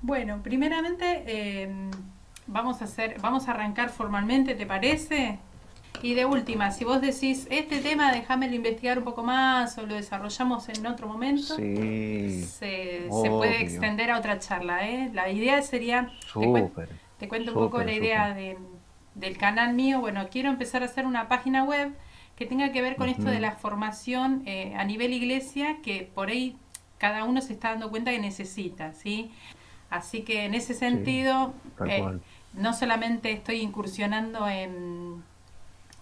Bueno, primeramente vamos a arrancar formalmente, ¿te parece? Y de última, si vos decís, este tema déjamelo investigar un poco más o lo desarrollamos en otro momento, Sí, se puede obvio. extender a otra charla, ¿eh? La idea sería, Súper, te cuento un poco súper, la súper. idea del canal mío. Bueno, quiero empezar a hacer una página web que tenga que ver con esto de Ujú. la formación a nivel iglesia, que por ahí cada uno se está dando cuenta que necesita, ¿sí? Así que en ese Sí, sentido, tal eh, cual. no solamente estoy incursionando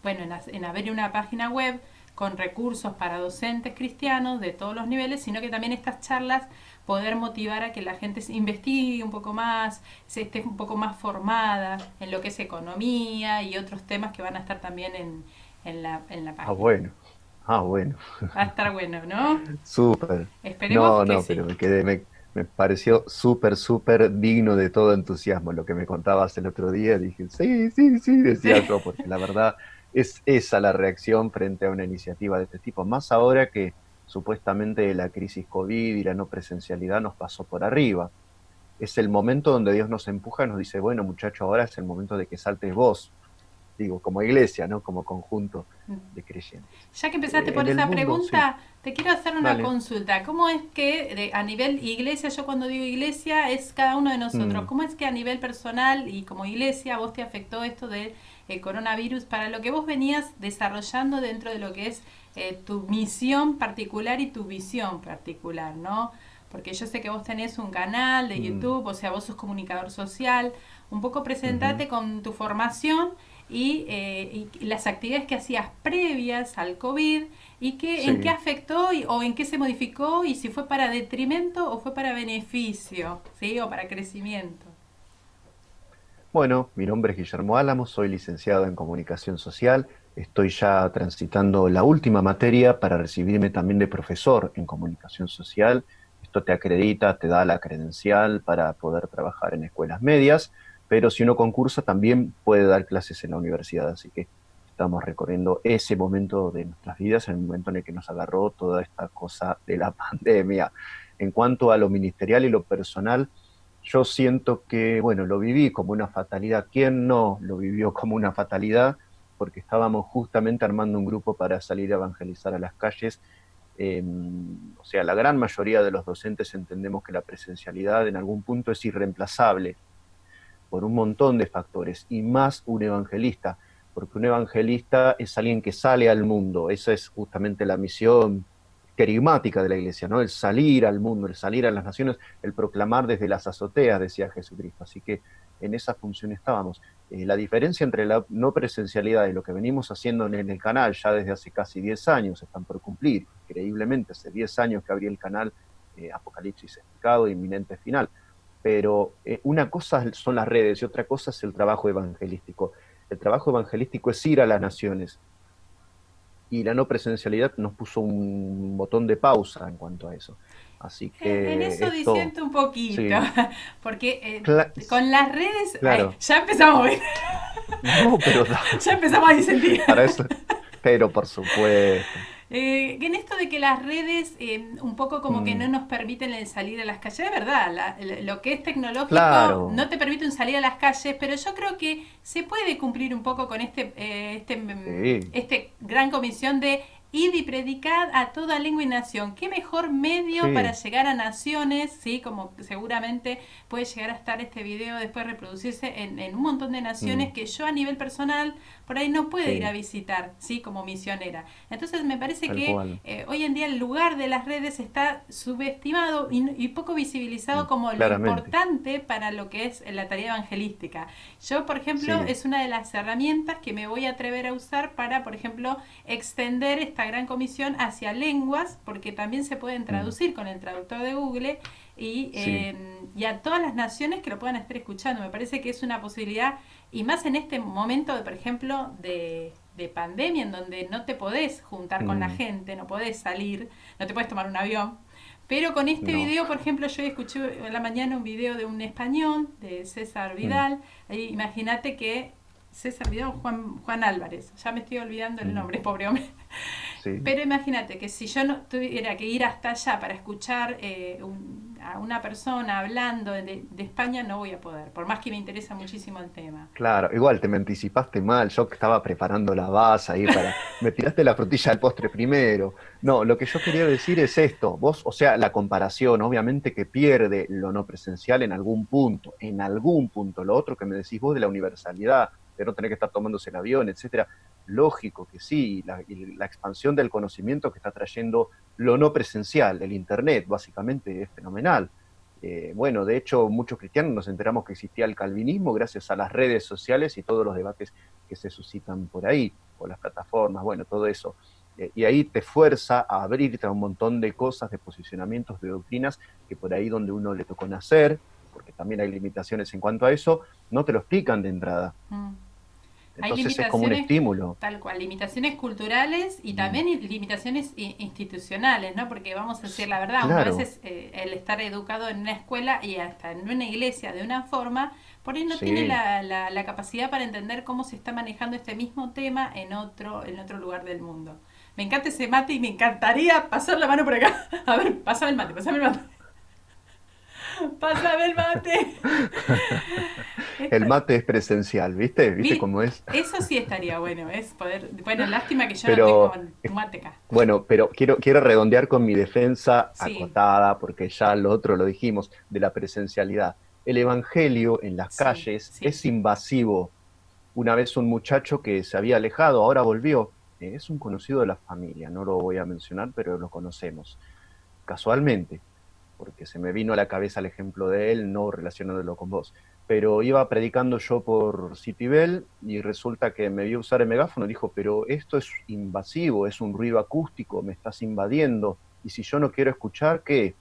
bueno, en abrir una página web con recursos para docentes cristianos de todos los niveles, sino que también estas charlas poder motivar a que la gente se investigue un poco más, se esté un poco más formada en lo que es economía y otros temas que van a estar también en la Ah, página. bueno. Ah, bueno. Va a estar bueno, ¿no? Súper. Esperemos No, que no, sí. pero me pareció súper, súper digno de todo entusiasmo lo que me contabas el otro día. Dije, sí, sí, sí, decía yo, porque la verdad es esa la reacción frente a una iniciativa de este tipo. Más ahora que supuestamente la crisis COVID y la no presencialidad nos pasó por arriba. Es el momento donde Dios nos empuja y nos dice, bueno, muchacho, ahora es el momento de que saltes vos, digo, como iglesia, ¿no? Como conjunto de creyentes. Ya que empezaste por En el esa mundo, sí, pregunta, te quiero hacer una dale. consulta. ¿Cómo es que a nivel iglesia, yo cuando digo iglesia es cada uno de nosotros, Mm, cómo es que a nivel personal y como iglesia vos te afectó esto del coronavirus para lo que vos venías desarrollando dentro de lo que es tu misión particular y tu visión particular, ¿no? Porque yo sé que vos tenés un canal de mm, YouTube, o sea, vos sos comunicador social. Un poco ujú, presentate con tu formación y las actividades que hacías previas al COVID y en qué sí. afectó o en qué se modificó y si fue para detrimento o fue para beneficio, ¿sí? O para crecimiento. Bueno, mi nombre es Guillermo Álamos, soy licenciado en comunicación social. Estoy ya transitando la última materia para recibirme también de profesor en comunicación social. Esto te acredita, te da la credencial para poder trabajar en escuelas medias, pero si uno concursa también puede dar clases en la universidad. Así que estamos recorriendo ese momento de nuestras vidas, el momento en el que nos agarró toda esta cosa de la pandemia. En cuanto a lo ministerial y lo personal, yo siento que, bueno, lo viví como una fatalidad. ¿Quién no lo vivió como una fatalidad? Porque estábamos justamente armando un grupo para salir a evangelizar a las calles. O sea, la gran mayoría de los docentes entendemos que la presencialidad en algún punto es irreemplazable por un montón de factores, y más un evangelista, porque un evangelista es alguien que sale al mundo. Esa es justamente la misión querigmática de la iglesia, ¿no? El salir al mundo, el salir a las naciones, el proclamar desde las azoteas, decía Jesucristo. Así que en esa función estábamos. La diferencia entre la no presencialidad y lo que venimos haciendo en el canal ya desde hace casi 10 años, están por cumplir, increíblemente, hace 10 años que abrí el canal Apocalipsis Explicado, Inminente Final, pero una cosa son las redes y otra cosa es el trabajo evangelístico. El trabajo evangelístico es ir a las naciones, y la no presencialidad nos puso un botón de pausa en cuanto a eso. Así En que eso esto, disiento un poquito, sí, porque cla- con las redes, ay, claro, ya empezamos, no, pero ya empezamos a disentir. para eso, pero por supuesto. En esto de que las redes un poco como que no Mm, nos permiten el salir a las calles, es verdad, lo que es tecnológico no claro, te permite un salir a las calles, pero yo creo que se puede cumplir un poco con sí, este gran comisión de id y predicad a toda lengua y nación. ¿Qué mejor medio para sí, llegar a naciones? ¿Sí? Como seguramente puede llegar a estar este video después reproducirse en un montón de naciones mm, que yo a nivel personal por ahí no puedo ir a sí, visitar, ¿sí? Como misionera. Entonces me parece tal que cual, hoy en día el lugar de las redes está subestimado y poco visibilizado como lo claramente, importante para lo que es la tarea evangelística. Yo, por ejemplo, sí, es una de las herramientas que me voy a atrever a usar para, por ejemplo, extender esta gran comisión hacia lenguas, porque también se pueden mm, traducir con el traductor de Google sí, y a todas las naciones que lo puedan estar escuchando. Me parece que es una posibilidad, y más en este momento, por ejemplo, de pandemia, en donde no te podés juntar con la mm, gente, no podés salir, no te podés tomar un avión. Pero con este no, video, por ejemplo, yo escuché en la mañana un video de un español, de César mm, Vidal. Imagínate que César Vidal, Juan Álvarez, ya me estoy olvidando el Mm, nombre, pobre hombre. sí, Pero imagínate que si yo no tuviera que ir hasta allá para escuchar a una persona hablando de España, no voy a poder, por más que me interesa muchísimo el tema. claro, igual te me anticipaste mal, yo que estaba preparando la base ahí para, me tiraste la frutilla del postre primero. No, lo que yo quería decir es esto, vos, o sea, la comparación, obviamente que pierde lo no presencial en algún punto, lo otro que me decís vos de la universalidad, de no tener que estar tomándose el avión, etcétera, lógico que sí, y la expansión del conocimiento que está trayendo lo no presencial, el Internet, básicamente es fenomenal. Bueno, de hecho, muchos cristianos nos enteramos que existía el calvinismo gracias a las redes sociales y todos los debates que se suscitan por ahí, por las plataformas, bueno, todo eso. Y ahí te fuerza a abrirte a un montón de cosas, de posicionamientos, de doctrinas, que por ahí donde uno le tocó nacer, porque también hay limitaciones en cuanto a eso, no te lo explican de entrada. Mm. Hay Entonces es como un limitaciones, estímulo. tal cual, limitaciones culturales y Mm, también limitaciones institucionales, ¿no? Porque vamos a decir la verdad, uno a claro, veces el estar educado en una escuela y hasta en una iglesia de una forma, por ahí no tiene sí. la capacidad para entender cómo se está manejando este mismo tema en otro lugar del mundo. Me encanta ese mate y me encantaría pasar la mano por acá. A ver, pásame el mate, pásame el mate. Pásame el mate. El Esto- mate es presencial, ¿viste? ¿Viste vi- cómo es? Eso sí estaría bueno, es poder. Bueno, lástima que yo no tengo Pero mate acá. bueno, pero quiero redondear con mi defensa Sí, acotada, porque ya lo otro lo dijimos, de la presencialidad. El evangelio en las sí, calles sí. es invasivo. Una vez un muchacho que se había alejado, ahora volvió, es un conocido de la familia, no lo voy a mencionar, pero lo conocemos. Casualmente, porque se me vino a la cabeza el ejemplo de él, no relacionándolo con vos. Pero iba predicando yo por Citibel y resulta que me vio usar el megáfono y dijo, pero esto es invasivo, es un ruido acústico, me estás invadiendo. Y si yo no quiero escuchar, ¿qué?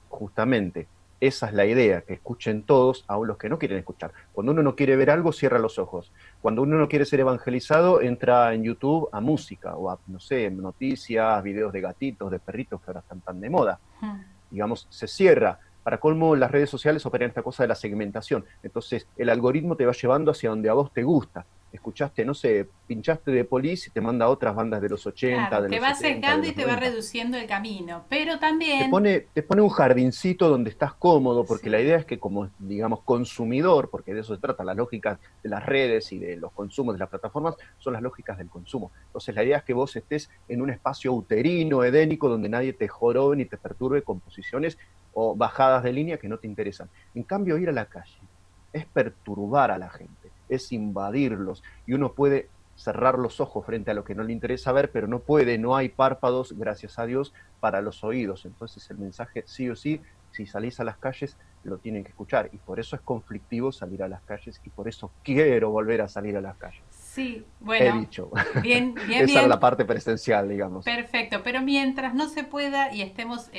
Justamente, esa es la idea, que escuchen todos, aun los que no quieren escuchar. Cuando uno no quiere ver algo, cierra los ojos. Cuando uno no quiere ser evangelizado, entra en YouTube a música o a, no sé, noticias, videos de gatitos, de perritos que ahora están tan de moda, Mm. digamos, se cierra. Para colmo, las redes sociales operan esta cosa de la segmentación. Entonces, el algoritmo te va llevando hacia donde a vos te gusta. Escuchaste, no sé, pinchaste de Police y te manda a otras bandas de los 80, Claro, de te los va 70, de sesgando y los te va 90. reduciendo el camino. Pero Te también, pone, te pone un jardincito donde estás cómodo, porque la sí, idea es que como, digamos, consumidor, porque de eso se trata, las lógicas de las redes y de los consumos de las plataformas son las lógicas del consumo. Entonces la idea es que vos estés en un espacio uterino, edénico, donde nadie te jorobe ni te perturbe con posiciones o bajadas de línea que no te interesan. En cambio, ir a la calle es perturbar a la gente, es invadirlos, y uno puede cerrar los ojos frente a lo que no le interesa ver, pero no puede, no hay párpados, gracias a Dios, para los oídos. Entonces el mensaje sí o sí, si salís a las calles, lo tienen que escuchar. Y por eso es conflictivo salir a las calles y por eso quiero volver a salir a las calles. sí, He bueno, dicho. bien, bien, Esa era la bien, parte presencial, digamos. perfecto. Pero mientras no se pueda y estemos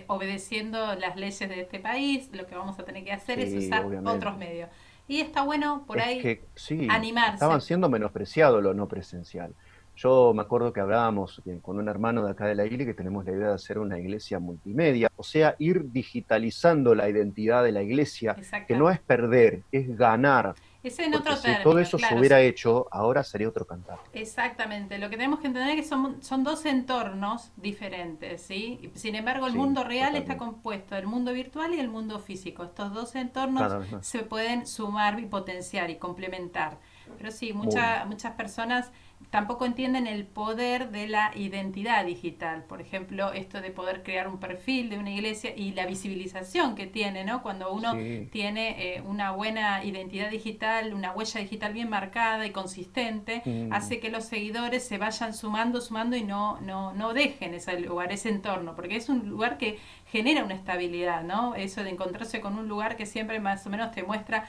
obedeciendo las leyes de este país, lo que vamos a tener que hacer es Sí, usar otros obviamente. medios. Y está bueno por Es ahí que sí, estaban animarse. siendo menospreciado lo no presencial. Yo me acuerdo que hablábamos con un hermano de acá de la iglesia que tenemos la idea de hacer una iglesia multimedia, o sea, ir digitalizando la identidad de la iglesia, que no Exactamente. es perder, es ganar, Ese en porque otro si todo término, eso se claro. hubiera hecho, ahora sería otro cantar. Exactamente, lo que tenemos que entender es que son dos entornos diferentes, ¿sí? Sin embargo, el Sí, mundo real está totalmente. compuesto del mundo virtual y el mundo físico. Estos dos entornos Cada vez más. se pueden sumar y potenciar y complementar. Pero sí, Muy. muchas personas tampoco entienden el poder de la identidad digital. Por ejemplo, esto de poder crear un perfil de una iglesia y la visibilización que tiene, ¿no? Cuando uno Sí. tiene una buena identidad digital, una huella digital bien marcada y consistente, Mm, hace que los seguidores se vayan sumando, sumando y no dejen ese lugar, ese entorno, porque es un lugar que genera una estabilidad, ¿no? Eso de encontrarse con un lugar que siempre más o menos te muestra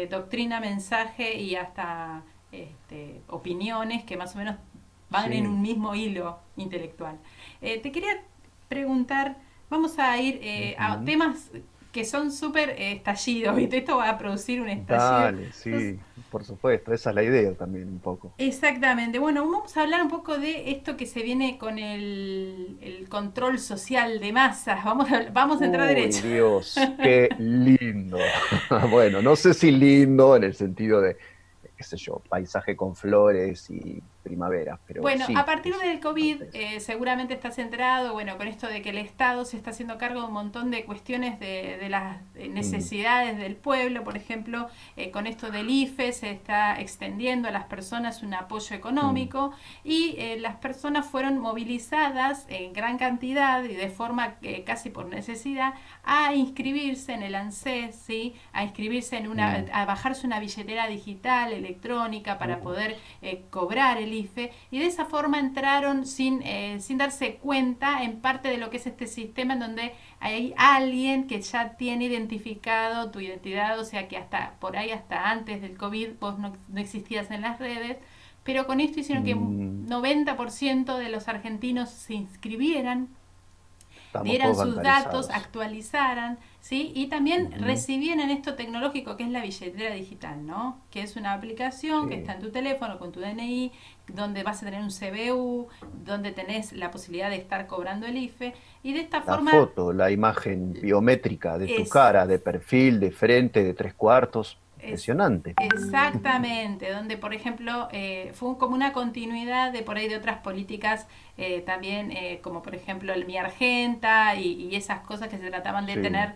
doctrina, mensaje y hasta opiniones que más o menos van en sí. un mismo hilo intelectual. Te quería preguntar, vamos a ir a Ujú. temas que son súper estallidos, ¿viste? Esto va a producir un estallido. Dale, Entonces, sí, por supuesto, esa es la idea también un poco. exactamente. Bueno, vamos a hablar un poco de esto que se viene con el control social de masas. Vamos a entrar Uy, derecho. Dios, qué lindo. Bueno, no sé si lindo en el sentido de qué sé yo, paisaje con flores y primavera, pero Bueno, sí, a partir es del COVID, parte de eso. seguramente estás enterado, bueno, con esto de que el Estado se está haciendo cargo de un montón de cuestiones de las Mm, necesidades del pueblo, por ejemplo, con esto del IFE se está extendiendo a las personas un apoyo mm, económico y las personas fueron movilizadas en gran cantidad y de forma casi por necesidad a inscribirse en el ANSES, ¿sí? A inscribirse en mm, a bajarse una billetera digital, electrónica, para mm, poder cobrar el IFE, y de esa forma entraron sin darse cuenta en parte de lo que es este sistema en donde hay alguien que ya tiene identificado tu identidad, o sea que hasta por ahí, hasta antes del COVID, vos no existías en las redes, pero con esto hicieron que un mm. 90% de los argentinos se inscribieran, Estamos dieran todos sus datos, bancarizados. actualizaran, ¿sí? Y también Ujú. recibían esto tecnológico que es la billetera digital, ¿no? Que es una aplicación que está Sí. en tu teléfono con tu DNI, donde vas a tener un CBU, donde tenés la posibilidad de estar cobrando el IFE, y de esta La forma foto, la imagen biométrica de tu es cara, de perfil, de frente, de tres cuartos, Es, impresionante. exactamente, donde por ejemplo fue como una continuidad de por ahí de otras políticas también, como por ejemplo el Mi Argenta y esas cosas que se trataban de Sí. tener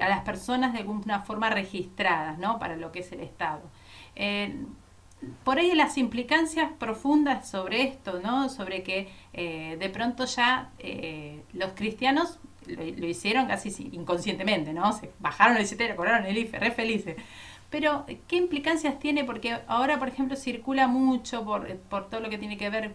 a las personas de alguna forma registradas, ¿no? Para lo que es el Estado. Eh, por ahí las implicancias profundas sobre esto, ¿no? Sobre que de pronto ya los cristianos lo hicieron casi inconscientemente, ¿no? Se bajaron el billetero, cobraron el IFE, re felices. Pero, ¿qué implicancias tiene? Porque ahora, por ejemplo, circula mucho por todo lo que tiene que ver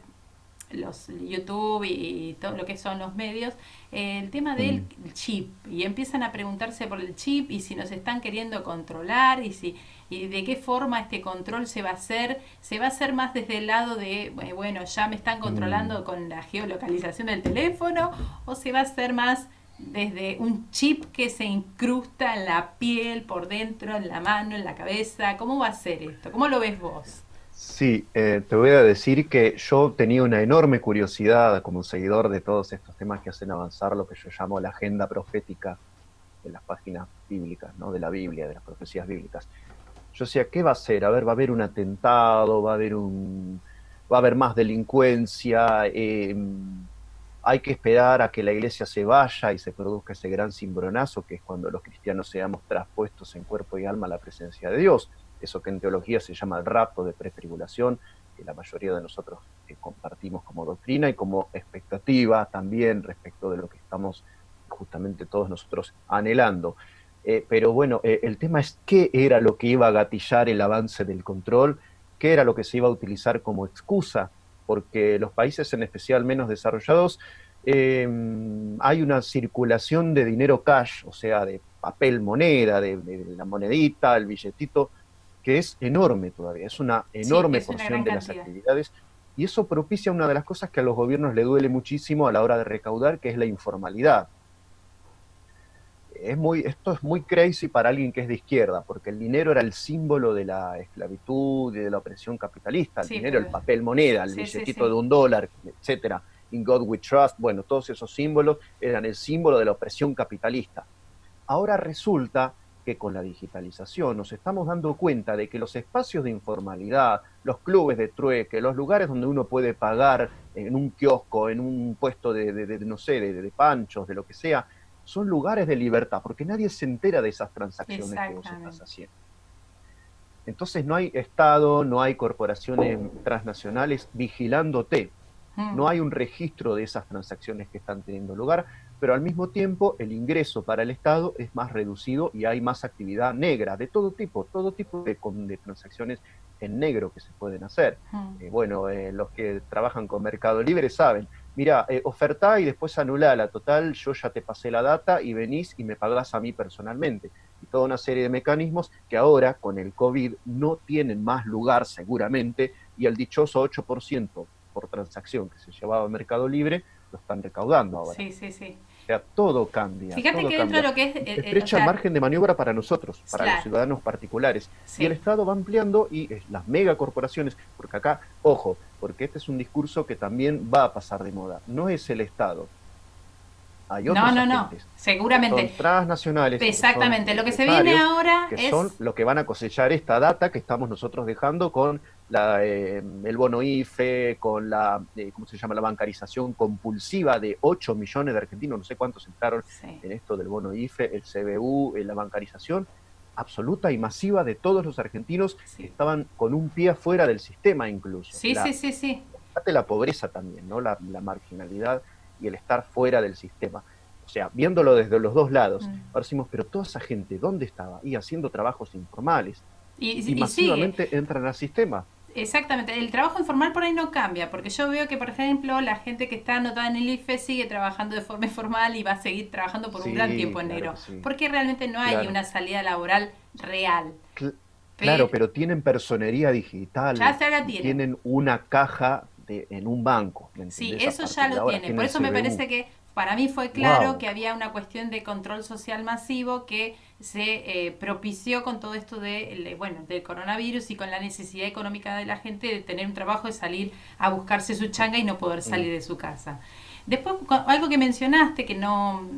los YouTube y todo lo que son los medios, el tema del Mm. chip. Y empiezan a preguntarse por el chip y si nos están queriendo controlar y de qué forma este control se va a hacer. Se va a hacer más desde el lado de, bueno, ya me están Mm. controlando con la geolocalización del teléfono, o se va a hacer más desde un chip que se incrusta en la piel, por dentro, en la mano, en la cabeza. ¿Cómo va a ser esto? ¿Cómo lo ves vos? Sí, te voy a decir que yo tenía una enorme curiosidad como seguidor de todos estos temas que hacen avanzar lo que yo llamo la agenda profética de las páginas bíblicas, ¿no? De la Biblia, de las profecías bíblicas. Yo decía, ¿qué va a ser? A ver, va a haber un atentado, va a haber más delincuencia, hay que esperar a que la iglesia se vaya y se produzca ese gran cimbronazo, que es cuando los cristianos seamos traspuestos en cuerpo y alma a la presencia de Dios. Eso que en teología se llama el rapto de pretribulación, que la mayoría de nosotros compartimos como doctrina y como expectativa también respecto de lo que estamos justamente todos nosotros anhelando. Pero bueno, el tema es qué era lo que iba a gatillar el avance del control, qué era lo que se iba a utilizar como excusa, porque los países en especial menos desarrollados eh, hay una circulación de dinero cash, o sea, de papel moneda, de la monedita, el billetito, que es enorme todavía, es una Sí, enorme es una porción gran de las cantidad. actividades y eso propicia una de las cosas que a los gobiernos le duele muchísimo a la hora de recaudar, que es la informalidad. Esto es muy crazy para alguien que es de izquierda, porque el dinero era el símbolo de la esclavitud y de la opresión capitalista, el Sí, dinero, el papel moneda, el sí, sí, billetito sí. de $1, etcétera. In God we trust, bueno, todos esos símbolos eran el símbolo de la opresión capitalista. Ahora resulta que con la digitalización nos estamos dando cuenta de que los espacios de informalidad, los clubes de trueque, los lugares donde uno puede pagar en un kiosco, en un puesto no sé, de panchos, de lo que sea, son lugares de libertad, porque nadie se entera de esas transacciones que vos estás Exactamente. haciendo. Entonces no hay Estado, no hay corporaciones transnacionales vigilándote, Mm. no hay un registro de esas transacciones que están teniendo lugar, pero al mismo tiempo el ingreso para el Estado es más reducido y hay más actividad negra de todo tipo de transacciones en negro que se pueden hacer. Mm. Bueno, los que trabajan con Mercado Libre saben, mira, ofertá y después anulala, total, yo ya te pasé la data y venís y me pagás a mí personalmente. Y toda una serie de mecanismos que ahora con el COVID no tienen más lugar seguramente y el dichoso 8% por transacción que se llevaba a Mercado Libre, lo están recaudando ahora. Sí, sí, sí. O sea, todo cambia, Fíjate todo que dentro de cambia. lo que es, Y se o estrecha el sea, margen de maniobra para nosotros, para los claro, ciudadanos particulares. Y el sí. Estado va ampliando y las megacorporaciones, porque acá, ojo, porque este es un discurso que también va a pasar de moda. No es el Estado, hay No, otros no, no, agentes que son seguramente. transnacionales y que son Exactamente. Lo que se viene empresarios, ahora que son es, los que van a cosechar esta data que estamos nosotros dejando con el bono IFE, con ¿cómo se llama? La bancarización compulsiva de 8 millones de argentinos, no sé cuántos entraron sí, en esto del bono IFE, el CBU, la bancarización absoluta y masiva de todos los argentinos que sí, estaban con un pie afuera del sistema incluso. sí, sí, sí, sí. Parte de la pobreza también, ¿no? La marginalidad y el estar fuera del sistema. O sea, viéndolo desde los dos lados, Mm. ahora decimos, pero toda esa gente, ¿dónde estaba? Y haciendo trabajos informales. Y Y sigue. masivamente entran al sistema. Exactamente, el trabajo informal por ahí no cambia, porque yo veo que, por ejemplo, la gente que está anotada en el IFE sigue trabajando de forma informal y va a seguir trabajando por un gran tiempo Sí, en claro negro, que sí, porque realmente no hay claro. una salida laboral real. Claro, Pero pero tienen personería ya digital se la y tienen. tienen una caja en un banco, ¿me Sí, entendés? A eso ya partir de lo ahora tiene. Por tienen eso me CBU. parece que para mí fue claro ¡Wow! que había una cuestión de control social masivo que se propició con todo esto de, bueno, del coronavirus y con la necesidad económica de la gente de tener un trabajo, de salir a buscarse su changa y no poder Mm, salir de su casa. Después, algo que mencionaste que no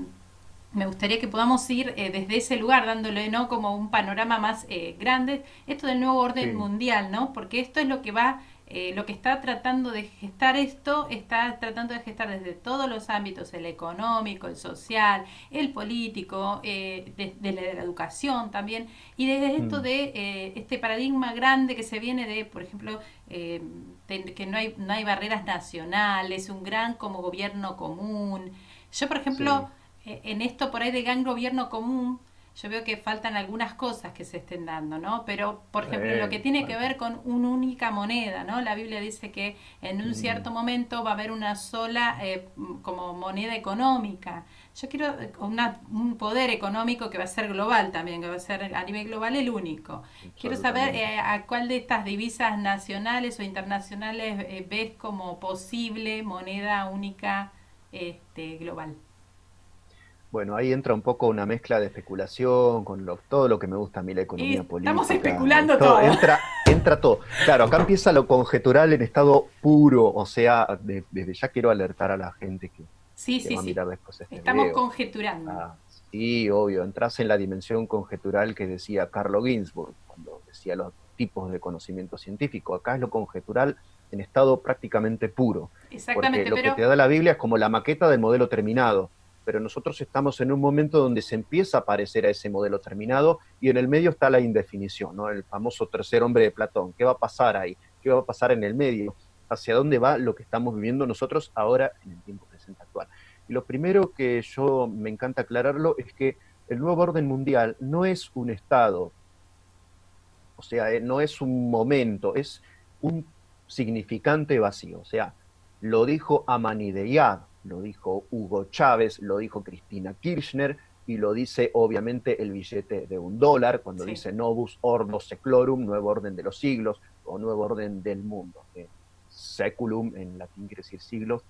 me gustaría que podamos ir desde ese lugar dándole no como un panorama más grande esto del nuevo orden sí. mundial, ¿no? Porque esto es lo que va lo que está tratando de gestar esto, está tratando de gestar desde todos los ámbitos, el económico, el social, el político, desde la educación también, y desde esto Mm, de este paradigma grande que se viene de, por ejemplo, que no hay barreras nacionales, un gran como gobierno común. Yo, por ejemplo, sí. en esto por ahí de gran gobierno común, yo veo que faltan algunas cosas que se estén dando, ¿no? Pero, por ejemplo, en lo que tiene que Falta. ver con una única moneda, ¿no? La Biblia dice que en un Mm, cierto momento va a haber una sola como moneda económica. Yo quiero un poder económico que va a ser global también, que va a ser a nivel global el único. Quiero saber absolutamente. a cuál de estas divisas nacionales o internacionales ves como posible moneda única global. Bueno, ahí entra un poco una mezcla de especulación con todo lo que me gusta a mí, la Y economía estamos política, especulando todo, todo. entra todo. Claro, acá empieza lo conjetural en estado puro, o sea, desde ya quiero alertar a la gente Sí, que sí, va a sí. mirar después este Estamos video. conjeturando. Ah, sí, obvio, entras en la dimensión conjetural que decía Carlo Ginzburg, cuando decía los tipos de conocimiento científico. Acá es lo conjetural en estado prácticamente puro, porque Exactamente, lo que pero te da la Biblia es como la maqueta del modelo terminado, pero nosotros estamos en un momento donde se empieza a parecer a ese modelo terminado y en el medio está la indefinición, ¿no? El famoso tercer hombre de Platón. ¿Qué va a pasar ahí? ¿Qué va a pasar en el medio? ¿Hacia dónde va lo que estamos viviendo nosotros ahora en el tiempo presente actual? Y lo primero que yo me encanta aclararlo es que el nuevo orden mundial no es un estado, o sea, no es un momento, es un significante vacío. O sea, lo dijo Amanideyad, lo dijo Hugo Chávez, lo dijo Cristina Kirchner y lo dice obviamente el billete de $1 cuando sí. dice Novus Ordo Seclorum, nuevo orden de los siglos o nuevo orden del mundo. Seculum en latín quiere decir siglos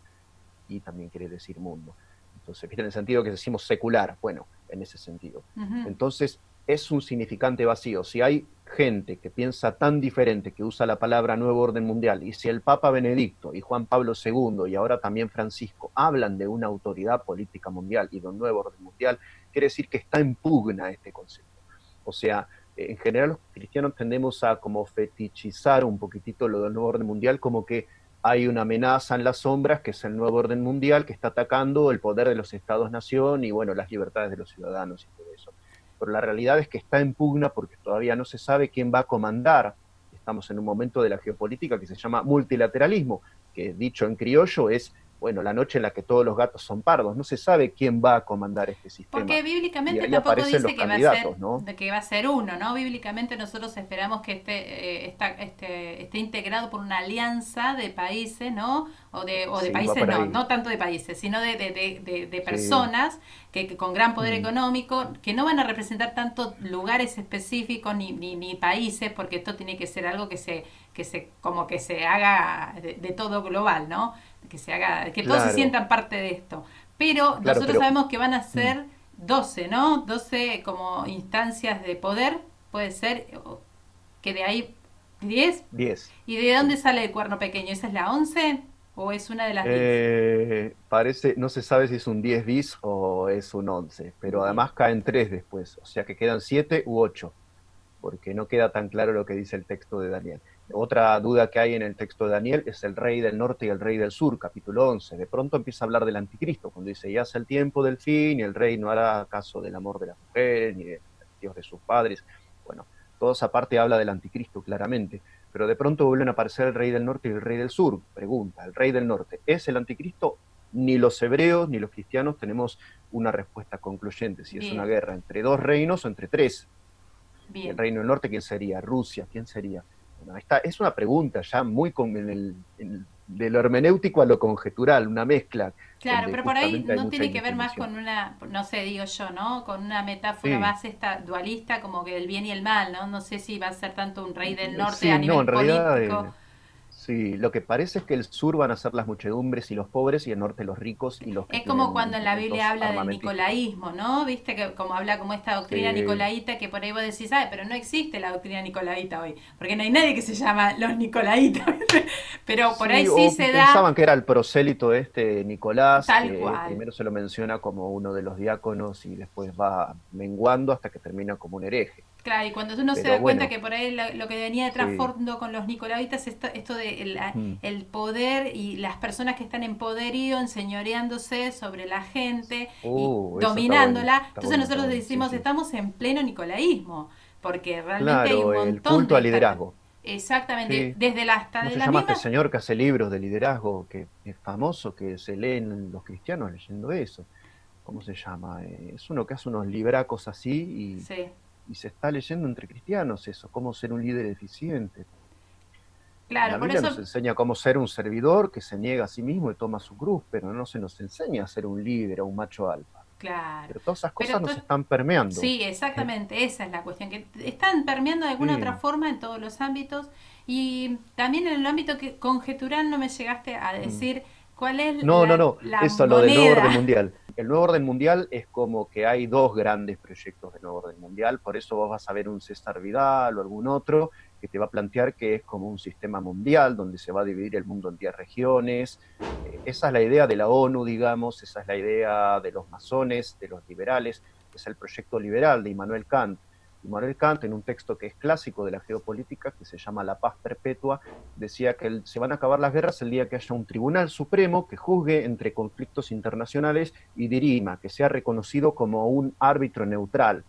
y también quiere decir mundo. Entonces, ¿viste? En el sentido que decimos secular, bueno, en ese sentido. Ujú. Entonces, es un significante vacío. Si hay gente que piensa tan diferente, que usa la palabra nuevo orden mundial, y si el Papa Benedicto y Juan Pablo II y ahora también Francisco hablan de una autoridad política mundial y de un nuevo orden mundial, quiere decir que está en pugna este concepto. O sea, en general los cristianos tendemos a como fetichizar un poquitito lo del nuevo orden mundial, como que hay una amenaza en las sombras, que es el nuevo orden mundial, que está atacando el poder de los estados-nación y, bueno, las libertades de los ciudadanos y todo eso. Pero la realidad es que está en pugna porque todavía no se sabe quién va a comandar. Estamos en un momento de la geopolítica que se llama multilateralismo, que dicho en criollo es, bueno, la noche en la que todos los gatos son pardos. No se sabe quién va a comandar este sistema. Porque Y bíblicamente ahí tampoco aparecen los dice que va a ser candidatos, ¿no? de que va a ser uno, ¿no? Bíblicamente nosotros esperamos que esté integrado por una alianza de países, ¿no? O de Sí, va países por no, ahí. no tanto de países, sino de Sí. personas que con gran poder Mm, económico, que no van a representar tanto lugares específicos ni países, porque esto tiene que ser algo como que se haga de todo global, ¿no? Que se haga, que todos se claro, sientan parte de esto. Pero claro, nosotros pero sabemos que van a mm, ser 12, ¿no? 12 como instancias de poder, puede ser que de ahí 10. 10. ¿Y de dónde Sí. sale el cuerno pequeño? ¿Esa es la 11? o es una de las 10? Parece, no se sabe si es un 10 bis o es un 11, pero Bien, además caen 3 después, o sea que quedan 7 u 8, porque no queda tan claro lo que dice el texto de Daniel. Otra duda que hay en el texto de Daniel es el rey del norte y el rey del sur, capítulo 11. De pronto empieza a hablar del anticristo, cuando dice, ya es el tiempo del fin y el rey no hará caso del amor de las mujeres ni de Dios de sus padres. Bueno, toda esa parte habla del anticristo claramente, pero de pronto vuelven a aparecer el rey del norte y el rey del sur. Pregunta, ¿el rey del norte es el anticristo? Ni los hebreos ni los cristianos tenemos una respuesta concluyente, si es una bien, guerra entre dos reinos o entre tres. Y el bien. Reino del Norte, ¿quién sería? Rusia, ¿quién sería? Bueno, esta es una pregunta ya muy de lo hermenéutico a lo conjetural, una mezcla, Claro, donde pero por ahí justamente hay no mucha tiene que ver más indefinición. con una, no sé, digo yo, ¿no? Con una metáfora Sí, más esta dualista como que el bien y el mal, ¿no? No sé si va a ser tanto un rey del norte a sí, no, nivel en realidad, político. sí, lo que parece es que el sur van a ser las muchedumbres y los pobres, y el norte los ricos y los que Es como tienen cuando en la Biblia implementos habla del armamentísticos. nicolaísmo, ¿no? Viste que como habla como esta doctrina Sí, nicolaíta que por ahí vos decís, ay, pero no existe la doctrina nicolaíta hoy, porque no hay nadie que se llama los nicolaitas, pero por ahí sí, sí o se da pensaban que era el prosélito este Nicolás, tal que cual. primero se lo menciona como uno de los diáconos y después va menguando hasta que termina como un hereje. Claro, y cuando uno se Pero da cuenta bueno, que por ahí lo que venía de sí. trasfondo con los nicolaitas es esto de Mm. el poder y las personas que están en poderío, enseñoreándose sobre la gente y Eso está bueno, dominándola. está Entonces bueno, está nosotros bueno. Sí, decimos, sí. estamos en pleno nicolaísmo, porque realmente hay un Claro, el montón culto de al esta... liderazgo. Exactamente, Sí. desde la hasta ¿Cómo de se las llama este mismas... señor que hace libros de liderazgo que es famoso, que se leen los cristianos leyendo eso? ¿Cómo se llama? Es uno que hace unos libracos así Sí, y se está leyendo entre cristianos eso, cómo ser un líder eficiente. La claro, por Biblia nos eso enseña cómo ser un servidor que se niega a sí mismo y toma su cruz, pero no se nos enseña a ser un líder o un macho alfa. claro. Pero todas esas Pero cosas nos están permeando. sí, exactamente, esa es la cuestión, que están permeando de alguna otra Sí. forma en todos los ámbitos y también en el ámbito que conjetural no me llegaste a Mm. decir cuál es No, no, no, la eso, lo del nuevo orden moneda. mundial. El nuevo orden mundial es como que hay dos grandes proyectos del nuevo orden mundial, por eso vos vas a ver un César Vidal o algún otro que te va a plantear que es como un sistema mundial donde se va a dividir el mundo en 10 regiones. Esa es la idea de la ONU, digamos, esa es la idea de los masones, de los liberales, es el proyecto liberal de Immanuel Kant. Immanuel Kant, en un texto que es clásico de la geopolítica, que se llama La Paz Perpetua, decía que se van a acabar las guerras el día que haya un tribunal supremo que juzgue entre conflictos internacionales y dirima, que sea reconocido como un árbitro neutral,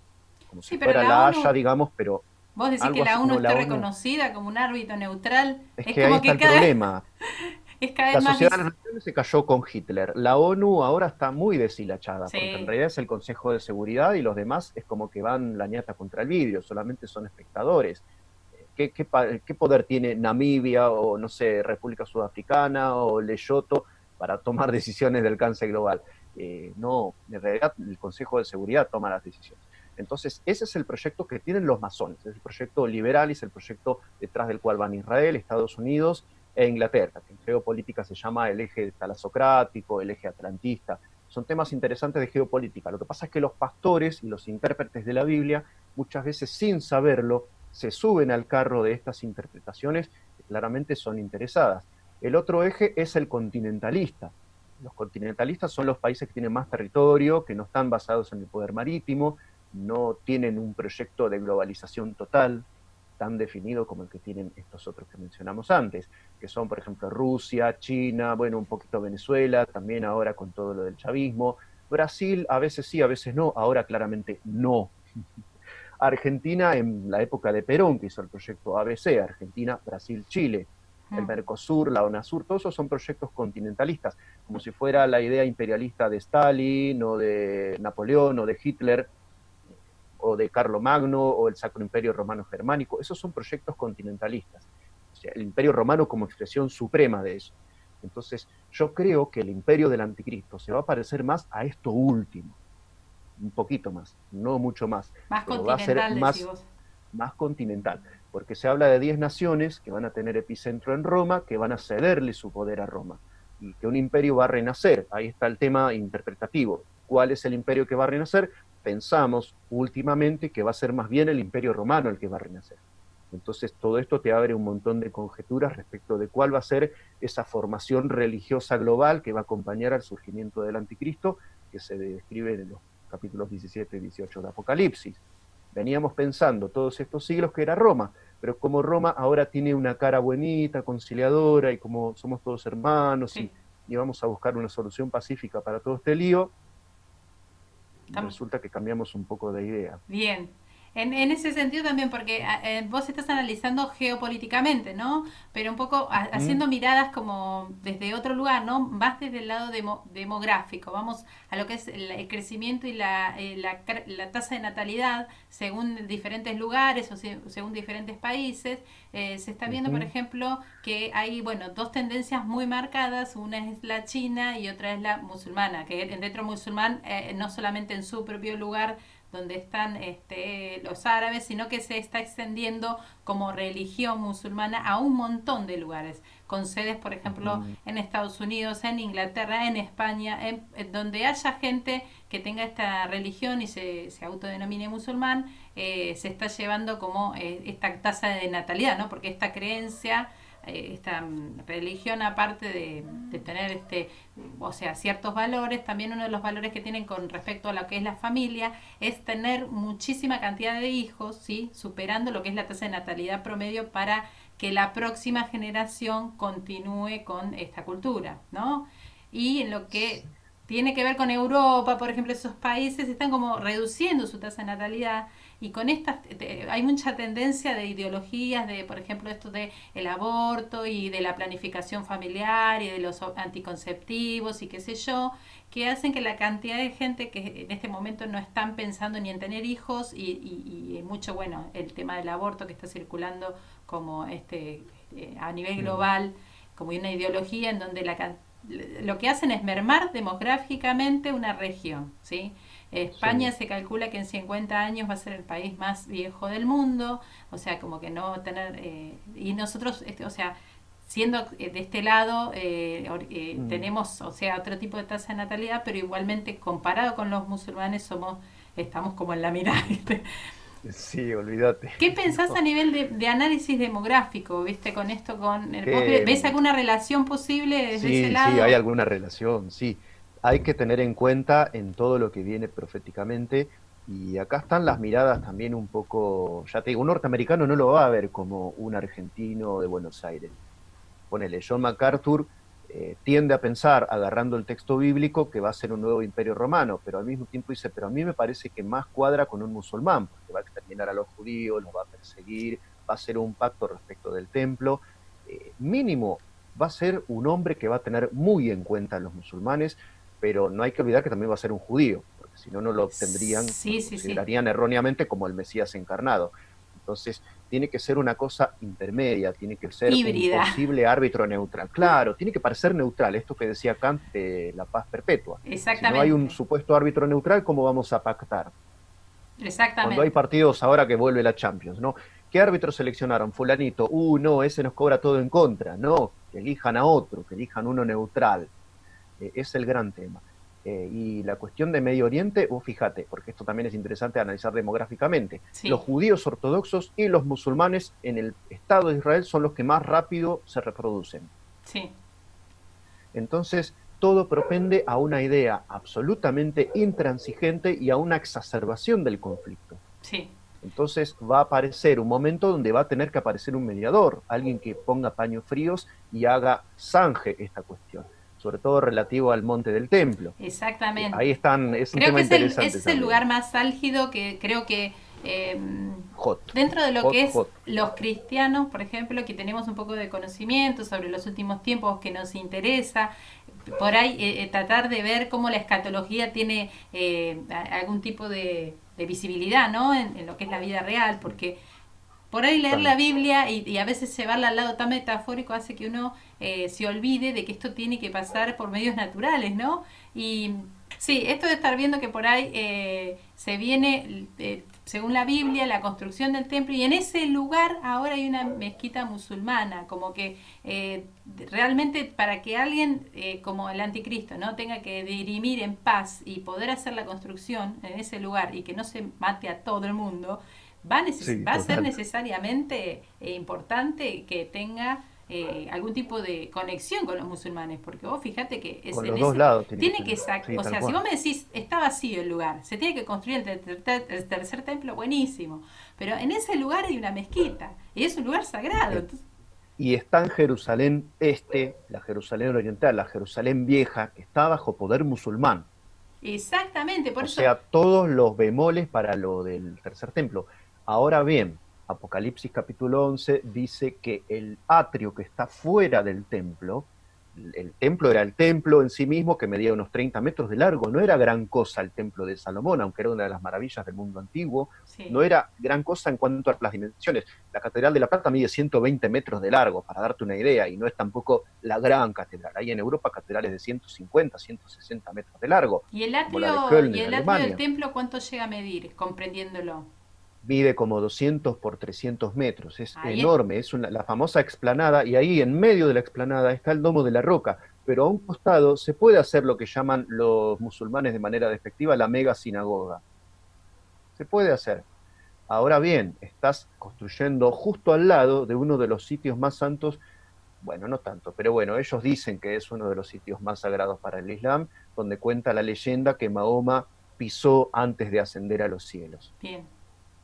como si Sí, pero fuera la la ONU, Haya, digamos, pero vos decís que algo la así ONU como esté la ONU. reconocida como un árbitro neutral, Es es que ahí como está que el problema. es cada vez La más... Sociedad de las Naciones se cayó con Hitler. La ONU ahora está muy deshilachada, porque en Sí, realidad es el Consejo de Seguridad y los demás es como que van la ñata contra el vidrio, solamente son espectadores. ¿Qué poder tiene Namibia o, no sé, República Sudafricana o Lesoto para tomar decisiones de alcance global? No, en realidad el Consejo de Seguridad toma las decisiones. Entonces, ese es el proyecto que tienen los masones, es el proyecto liberal y es el proyecto detrás del cual van Israel, Estados Unidos e Inglaterra, que en geopolítica se llama el eje talasocrático, el eje atlantista. Son temas interesantes de geopolítica. Lo que pasa es que los pastores y los intérpretes de la Biblia, muchas veces sin saberlo, se suben al carro de estas interpretaciones que claramente son interesadas. El otro eje es el continentalista. Los continentalistas son los países que tienen más territorio, que no están basados en el poder marítimo, no tienen un proyecto de globalización total tan definido como el que tienen estos otros que mencionamos antes, que son, por ejemplo, Rusia, China, bueno, un poquito Venezuela, también ahora con todo lo del chavismo. Brasil, a veces sí, a veces no, ahora claramente no. Argentina en la época de Perón, que hizo el proyecto ABC, Argentina, Brasil, Chile, el Mercosur, la UNASUR, todos esos son proyectos continentalistas, como si fuera la idea imperialista de Stalin o de Napoleón o de Hitler o de Carlomagno o el Sacro Imperio Romano Germánico, esos son proyectos continentalistas, o sea, el Imperio Romano como expresión suprema de eso. Entonces, yo creo que el imperio del anticristo se va a parecer más a esto último, un poquito más, no mucho más, más pero va a ser continental decís vos. más continental, porque se habla de 10 naciones que van a tener epicentro en Roma, que van a cederle su poder a Roma, y que un imperio va a renacer. Ahí está el tema interpretativo. ¿Cuál es el imperio que va a renacer? Pensamos últimamente que va a ser más bien el imperio romano el que va a renacer. Entonces todo esto te abre un montón de conjeturas respecto de cuál va a ser esa formación religiosa global que va a acompañar al surgimiento del anticristo, que se describe en los capítulos 17 y 18 de Apocalipsis. Veníamos pensando todos estos siglos que era Roma, pero como Roma ahora tiene una cara bonita, conciliadora, y como somos todos hermanos Sí, y vamos a buscar una solución pacífica para todo este lío, estamos resulta que cambiamos un poco de idea. bien. En ese sentido también, porque vos estás analizando geopolíticamente, ¿no? Pero un poco ¿Mm? haciendo miradas como desde otro lugar, ¿no? Más desde el lado demográfico. Vamos a lo que es el crecimiento y la tasa de natalidad según diferentes lugares o según diferentes países. Se está viendo, por Ujú. ejemplo, que hay, bueno, dos tendencias muy marcadas. Una es la china y otra es la musulmana, que dentro musulmán, no solamente en su propio lugar donde están los árabes, sino que se está extendiendo como religión musulmana a un montón de lugares, con sedes, por ejemplo, Ujú. en Estados Unidos, en Inglaterra, en España, donde haya gente que tenga esta religión y se autodenomine musulmán, se está llevando como esta tasa de natalidad, ¿no? Porque esta creencia esta religión, aparte de tener o sea, ciertos valores, también uno de los valores que tienen con respecto a lo que es la familia es tener muchísima cantidad de hijos, ¿sí? Superando lo que es la tasa de natalidad promedio para que la próxima generación continúe con esta cultura, ¿no? Y en lo que tiene que ver con Europa, por ejemplo, esos países están como reduciendo su tasa de natalidad y con estas hay mucha tendencia de ideologías de, por ejemplo, esto de el aborto y de la planificación familiar y de los anticonceptivos y qué sé yo, que hacen que la cantidad de gente que en este momento no están pensando ni en tener hijos y mucho, bueno, el tema del aborto que está circulando como a nivel Mm. global, como una ideología en donde lo que hacen es mermar demográficamente una región, ¿sí? España Sí. se calcula que en 50 años va a ser el país más viejo del mundo, o sea, como que no tener... y nosotros, o sea, siendo de este lado, Mm. tenemos, o sea, otro tipo de tasa de natalidad, pero igualmente comparado con los musulmanes estamos como en la mirada, ¿viste? Sí, olvídate. ¿Qué pensás a No. nivel de análisis demográfico, viste, con esto, vos Que ves alguna relación posible desde ese sí, sí, hay lado? alguna relación, sí. Hay que tener en cuenta en todo lo que viene proféticamente, y acá están las miradas también un poco, ya te digo, un norteamericano no lo va a ver como un argentino de Buenos Aires. Ponele, John MacArthur tiende a pensar, agarrando el texto bíblico, que va a ser un nuevo imperio romano, pero al mismo tiempo dice, pero a mí me parece que más cuadra con un musulmán, porque va a exterminar a los judíos, los va a perseguir, va a ser un pacto respecto del templo. Mínimo, va a ser un hombre que va a tener muy en cuenta a los musulmanes, pero no hay que olvidar que también va a ser un judío, porque si no, no lo tendrían, lo Sí, sí, sí. considerarían erróneamente como el Mesías encarnado. Entonces, tiene que ser una cosa intermedia, tiene que ser un Híbrida. posible árbitro neutral. Claro, tiene que parecer neutral, esto que decía Kant de la paz perpetua. Si no hay un Exactamente. supuesto árbitro neutral, ¿cómo vamos a pactar? Cuando hay Exactamente. partidos ahora que vuelve la Champions, ¿no? ¿Qué árbitro seleccionaron? Fulanito. No, ese nos cobra todo en contra. No, que elijan a otro, que elijan uno neutral. Es el gran tema. Y la cuestión de Medio Oriente, fíjate, porque esto también es interesante analizar demográficamente, los Sí, judíos ortodoxos y los musulmanes en el Estado de Israel son los que más rápido se reproducen. sí, Entonces, todo propende a una idea absolutamente intransigente y a una exacerbación del conflicto. sí. Entonces va a aparecer un momento donde va a tener que aparecer un mediador, alguien que ponga paños fríos y haga zanje esta cuestión, sobre todo relativo al monte del templo. Ahí Exactamente. están, es un Creo que tema ese interesante es el lugar también. más álgido que creo que eh, Hot, dentro de lo hot, que es hot. los cristianos, por ejemplo, que tenemos un poco de conocimiento sobre los últimos tiempos que nos interesa, por ahí tratar de ver cómo la escatología tiene algún tipo de visibilidad, ¿no? En lo que es la vida real, porque por ahí leer la Totalmente. Biblia y a veces llevarla al lado tan metafórico hace que uno se olvide de que esto tiene que pasar por medios naturales, ¿no? Y sí, esto de estar viendo que por ahí se viene, según la Biblia, la construcción del templo y en ese lugar ahora hay una mezquita musulmana, como que realmente para que alguien como el anticristo no tenga que dirimir en paz y poder hacer la construcción en ese lugar y que no se mate a todo el mundo, Sí, va a ser total. necesariamente importante que tenga algún tipo de conexión con los musulmanes, porque vos fíjate que es Con en los dos ese, lados tiene que tiene que tener. Sí, o tal sea, si vos cual. me decís está vacío el lugar, se tiene que construir el tercer templo, buenísimo, pero en ese lugar hay una mezquita y es un lugar sagrado, Eh, entonces, y está en Jerusalén Este, la Jerusalén Oriental, la Jerusalén Vieja, que está bajo poder musulmán. exactamente, por O eso, sea, todos los bemoles para lo del tercer templo. Ahora bien, Apocalipsis capítulo 11 dice que el atrio que está fuera del templo, el templo era el templo en sí mismo que medía unos 30 metros de largo, no era gran cosa el templo de Salomón, aunque era una de las maravillas del mundo antiguo, sí. no era gran cosa en cuanto a las dimensiones. La Catedral de la Plata mide 120 metros de largo, para darte una idea, y no es tampoco la gran catedral. Hay en Europa catedrales de 150, 160 metros de largo, como la de Köln Y en el atrio del Alemania. templo cuánto llega a medir, comprendiéndolo. Mide como 200 por 300 metros, es Ahí es, enorme, es la famosa explanada, y ahí en medio de la explanada está el Domo de la Roca, pero a un costado se puede hacer lo que llaman los musulmanes de manera despectiva la mega sinagoga. Se puede hacer. Ahora bien, estás construyendo justo al lado de uno de los sitios más santos, bueno, no tanto, pero bueno, ellos dicen que es uno de los sitios más sagrados para el Islam, donde cuenta la leyenda que Mahoma pisó antes de ascender a los cielos. bien.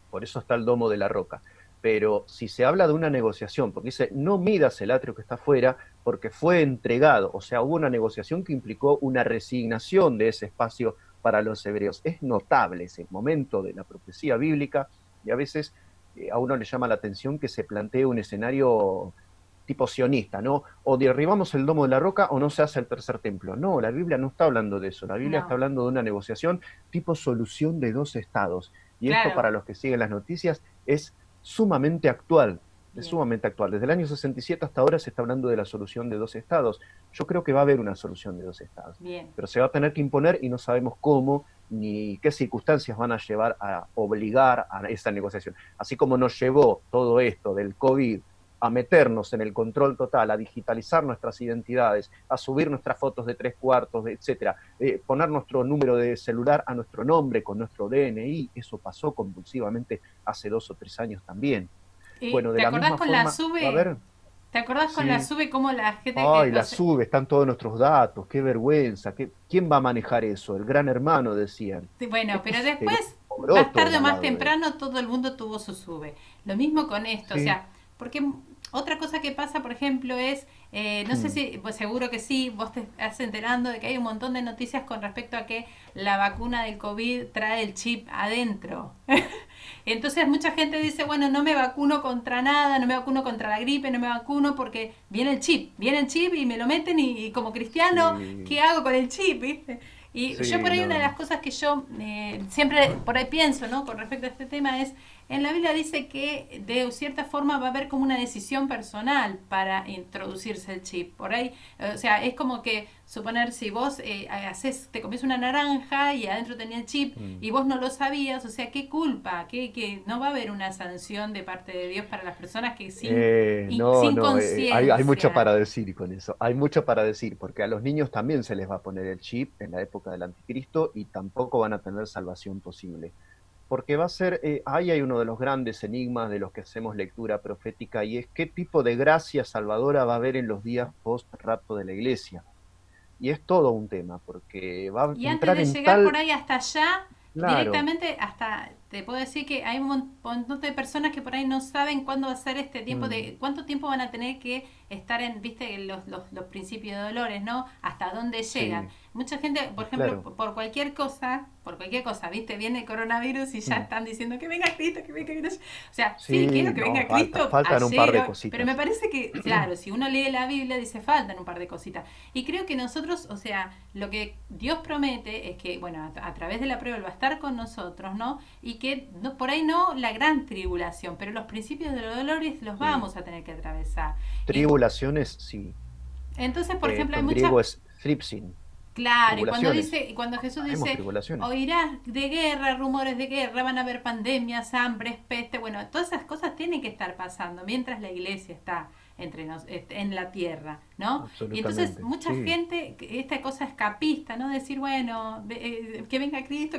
Por eso está el Domo de la Roca. Pero si se habla de una negociación, porque dice, no midas el atrio que está afuera, porque fue entregado, o sea, hubo una negociación que implicó una resignación de ese espacio para los hebreos. Es notable ese momento de la profecía bíblica y a veces a uno le llama la atención que se plantee un escenario tipo sionista, ¿no? O derribamos el Domo de la Roca o no se hace el tercer templo. No, la Biblia no está hablando de eso, la Biblia está No, hablando de una negociación tipo solución de dos estados. Y esto claro, para los que siguen las noticias es sumamente actual, es bien, sumamente actual. Desde el año 67 hasta ahora se está hablando de la solución de dos estados. Yo creo que va a haber una solución de dos estados, bien. pero se va a tener que imponer y no sabemos cómo ni qué circunstancias van a llevar a obligar a esa negociación. Así como nos llevó todo esto del COVID a meternos en el control total, a digitalizar nuestras identidades, a subir nuestras fotos de 3/4, etcétera, poner nuestro número de celular a nuestro nombre con nuestro DNI, eso pasó convulsivamente hace 2 o 3 años también. Bueno, de ¿Te la acordás misma con la forma, va a SUBE? haber, ¿Te acordás con la sí, SUBE cómo la gente ay, que, o la sea, sube, están todos nuestros datos, qué vergüenza, ¿quién va a manejar eso? El gran hermano, decían. bueno, Esto pero se pegó después, un más broto tarde o al más lado de eso. temprano, todo el mundo tuvo su SUBE. Lo mismo con esto, o Sí, sea, porque otra cosa que pasa, por ejemplo, es, no sé mm, si, pues seguro que sí, vos te estás enterando de que hay un montón de noticias con respecto a que la vacuna del COVID trae el chip adentro. Entonces mucha gente dice, bueno, no me vacuno contra nada, no me vacuno contra la gripe, no me vacuno porque viene el chip y me lo meten y como cristiano, sí, ¿qué hago con el chip? ¿Viste? Y yo por sí, ahí una de no. las cosas que yo siempre por ahí pienso, ¿no? Con respecto a este tema es, en la Biblia dice que de cierta forma va a haber como una decisión personal para introducirse el chip. Por ahí, o sea, es como que suponer si vos te comes una naranja y adentro tenía el chip Mm. y vos no lo sabías, o sea, ¿qué culpa? Que no va a haber una sanción de parte de Dios para las personas que No, sin no, hay mucho conciencia. para decir con eso. Hay mucho para decir, porque a los niños también se les va a poner el chip en la época del anticristo y tampoco van a tener salvación posible. Porque va a ser, ahí hay uno de los grandes enigmas de los que hacemos lectura profética y es qué tipo de gracia salvadora va a haber en los días post-rapto de la iglesia. Y es todo un tema, porque va a Y antes entrar de en llegar por tal, ahí hasta allá, claro, directamente hasta te puedo decir que hay un montón de personas que por ahí no saben cuándo va a ser este tiempo mm, de cuánto tiempo van a tener que estar en, viste, los principios de dolores, ¿no? Hasta dónde llegan. sí, Mucha gente, por ejemplo, claro, por cualquier cosa, viste, viene el coronavirus y ya mm, están diciendo que venga Cristo, que venga Cristo. O sea, sí, quiero sí, que no, venga Cristo faltan un par ayer, de hoy, pero me cositas. parece que, claro, si uno lee la Biblia dice faltan un par de cositas. Y creo que nosotros, o sea, lo que Dios promete es que, bueno, a través de la prueba Él va a estar con nosotros, ¿no? Y que no, por ahí no la gran tribulación, pero los principios de los dolores los Sí. vamos a tener que atravesar. Y Tribulaciones, sí. entonces, por ejemplo, hay En muchas. griego es thripsin, Claro, y cuando tribulaciones. dice, y cuando Jesús Haremos dice, tribulaciones. oirás de guerra, rumores de guerra, van a haber pandemias, hambres, peste, bueno, todas esas cosas tienen tiene que estar pasando mientras la iglesia está en la tierra, ¿no? Y entonces Absolutamente, mucha sí. gente, esta cosa escapista, ¿no? Decir, bueno, que venga Cristo,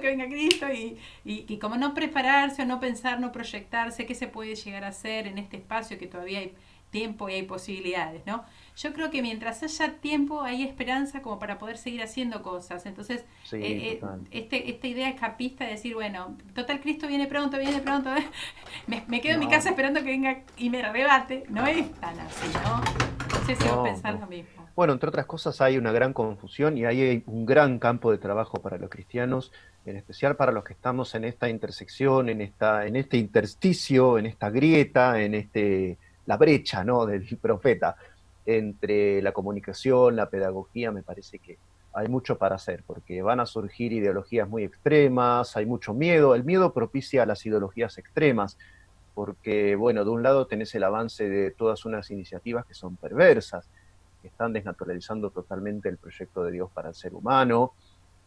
y como no prepararse o no pensar, no proyectarse qué se puede llegar a hacer en este espacio que todavía hay tiempo y hay posibilidades, ¿no? Yo creo que mientras haya tiempo hay esperanza como para poder seguir haciendo cosas. Entonces, Sí, total. esta idea escapista de decir, bueno, total Cristo viene pronto, me quedo en mi No, casa no, esperando que venga y me arrebate, no es tan así, ¿no? No sé si vos no, pensás no. lo mismo. Bueno, entre otras cosas hay una gran confusión y hay un gran campo de trabajo para los cristianos, en especial para los que estamos en esta intersección, en este intersticio, en esta grieta, la brecha, ¿no? Del profeta entre la comunicación, la pedagogía. Me parece que hay mucho para hacer, porque van a surgir ideologías muy extremas, hay mucho miedo. El miedo propicia las ideologías extremas, porque, bueno, de un lado tenés el avance de todas unas iniciativas que son perversas, que están desnaturalizando totalmente el proyecto de Dios para el ser humano,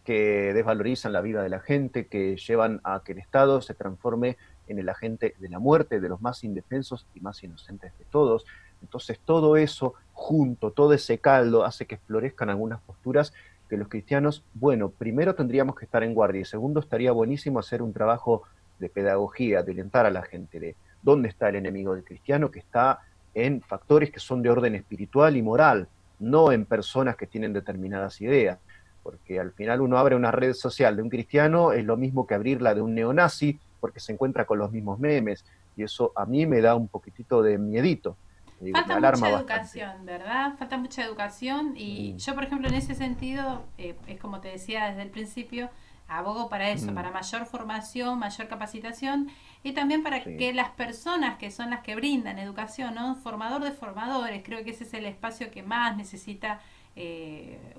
que desvalorizan la vida de la gente, que llevan a que el Estado se transforme en el agente de la muerte de los más indefensos y más inocentes de todos. Entonces todo eso junto, todo ese caldo hace que florezcan algunas posturas que los cristianos, bueno, primero tendríamos que estar en guardia y segundo estaría buenísimo hacer un trabajo de pedagogía, de orientar a la gente de dónde está el enemigo del cristiano, que está en factores que son de orden espiritual y moral, no en personas que tienen determinadas ideas, porque al final uno abre una red social de un cristiano, es lo mismo que abrirla de un neonazi, porque se encuentra con los mismos memes, y eso a mí me da un poquitito de miedito, te digo, me Falta mucha alarma bastante. educación, ¿verdad? Falta mucha educación y Mm, yo, por ejemplo, en ese sentido, es como te decía desde el principio, abogo para eso, mm, para mayor formación, mayor capacitación y también para sí, que las personas que son las que brindan educación, ¿no? Formador de formadores, creo que ese es el espacio que más necesita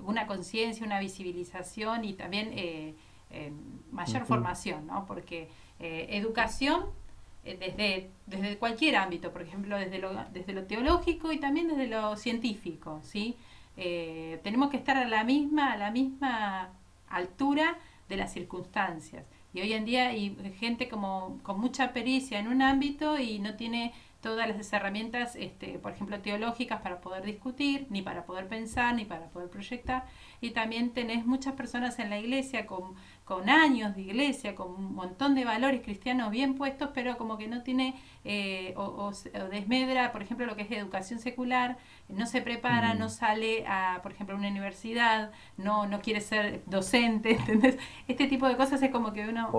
una conciencia, una visibilización y también mayor ujú, formación, ¿no? Porque educación desde cualquier ámbito, por ejemplo, desde lo teológico y también desde lo científico, ¿sí? Tenemos que estar a la misma altura de las circunstancias. Y hoy en día hay gente como con mucha pericia en un ámbito y no tiene todas las herramientas, por ejemplo, teológicas para poder discutir, ni para poder pensar, ni para poder proyectar. Y también tenés muchas personas en la iglesia con años de iglesia, con un montón de valores cristianos bien puestos, pero como que no tiene o desmedra, por ejemplo, lo que es educación secular, no se prepara, no mm. sale a, por ejemplo, a una universidad, no quiere ser docente, ¿entendés? Este tipo de cosas es como que uno...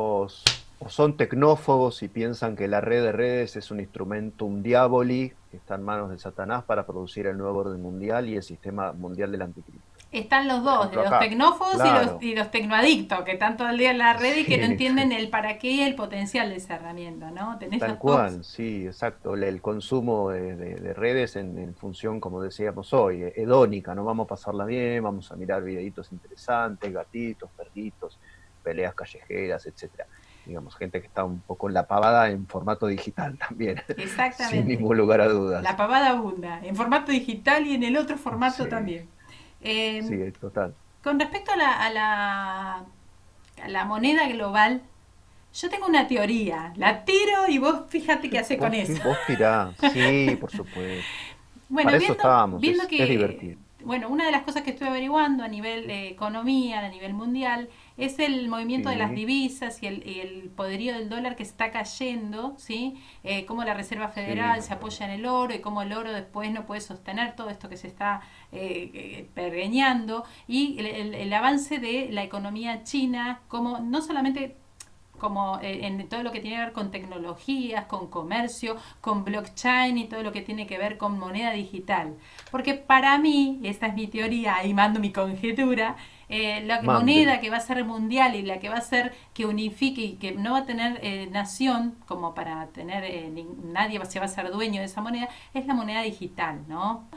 O son tecnófobos y piensan que la red de redes es un instrumentum diaboli que está en manos de Satanás para producir el nuevo orden mundial y el sistema mundial del anticristo. Están los Por dos, ejemplo, los acá, tecnófobos claro, y los tecnoadictos, que están todo el día en la red y que no sí, entienden el para qué y el potencial de esa herramienta, ¿no? Tenés tal los dos. cual, sí, exacto. El consumo de redes en función, como decíamos hoy, hedónica, ¿no? Vamos a pasarla bien, vamos a mirar videitos interesantes, gatitos, perritos, peleas callejeras, etcétera. Digamos, gente que está un poco en la pavada en formato digital también, sin Exactamente. ningún lugar a La dudas. pavada abunda, en formato digital y en el otro formato Sí, también. Eh, sí, total. con respecto a la moneda global, yo tengo una teoría. La tiro y vos fíjate qué hace con eso. Vos tirá, sí, por supuesto. Bueno, Para eso estábamos, viendo es que, divertido. bueno, una de las cosas que estoy averiguando a nivel economía, a nivel mundial, es el movimiento de las Sí, divisas y el poderío del dólar que está cayendo, ¿sí? Cómo la Reserva sí, Federal se apoya en el oro y cómo el oro después no puede sostener todo esto que se está pergeñando y el avance de la economía china, como no solamente como en todo lo que tiene que ver con tecnologías, con comercio, con blockchain y todo lo que tiene que ver con moneda digital. Porque para mí, esta es mi teoría y mando mi conjetura, la mande. moneda que va a ser mundial y la que va a ser que unifique y que no va a tener nación como para tener, nadie se va a ser dueño de esa moneda, es la moneda digital, ¿no?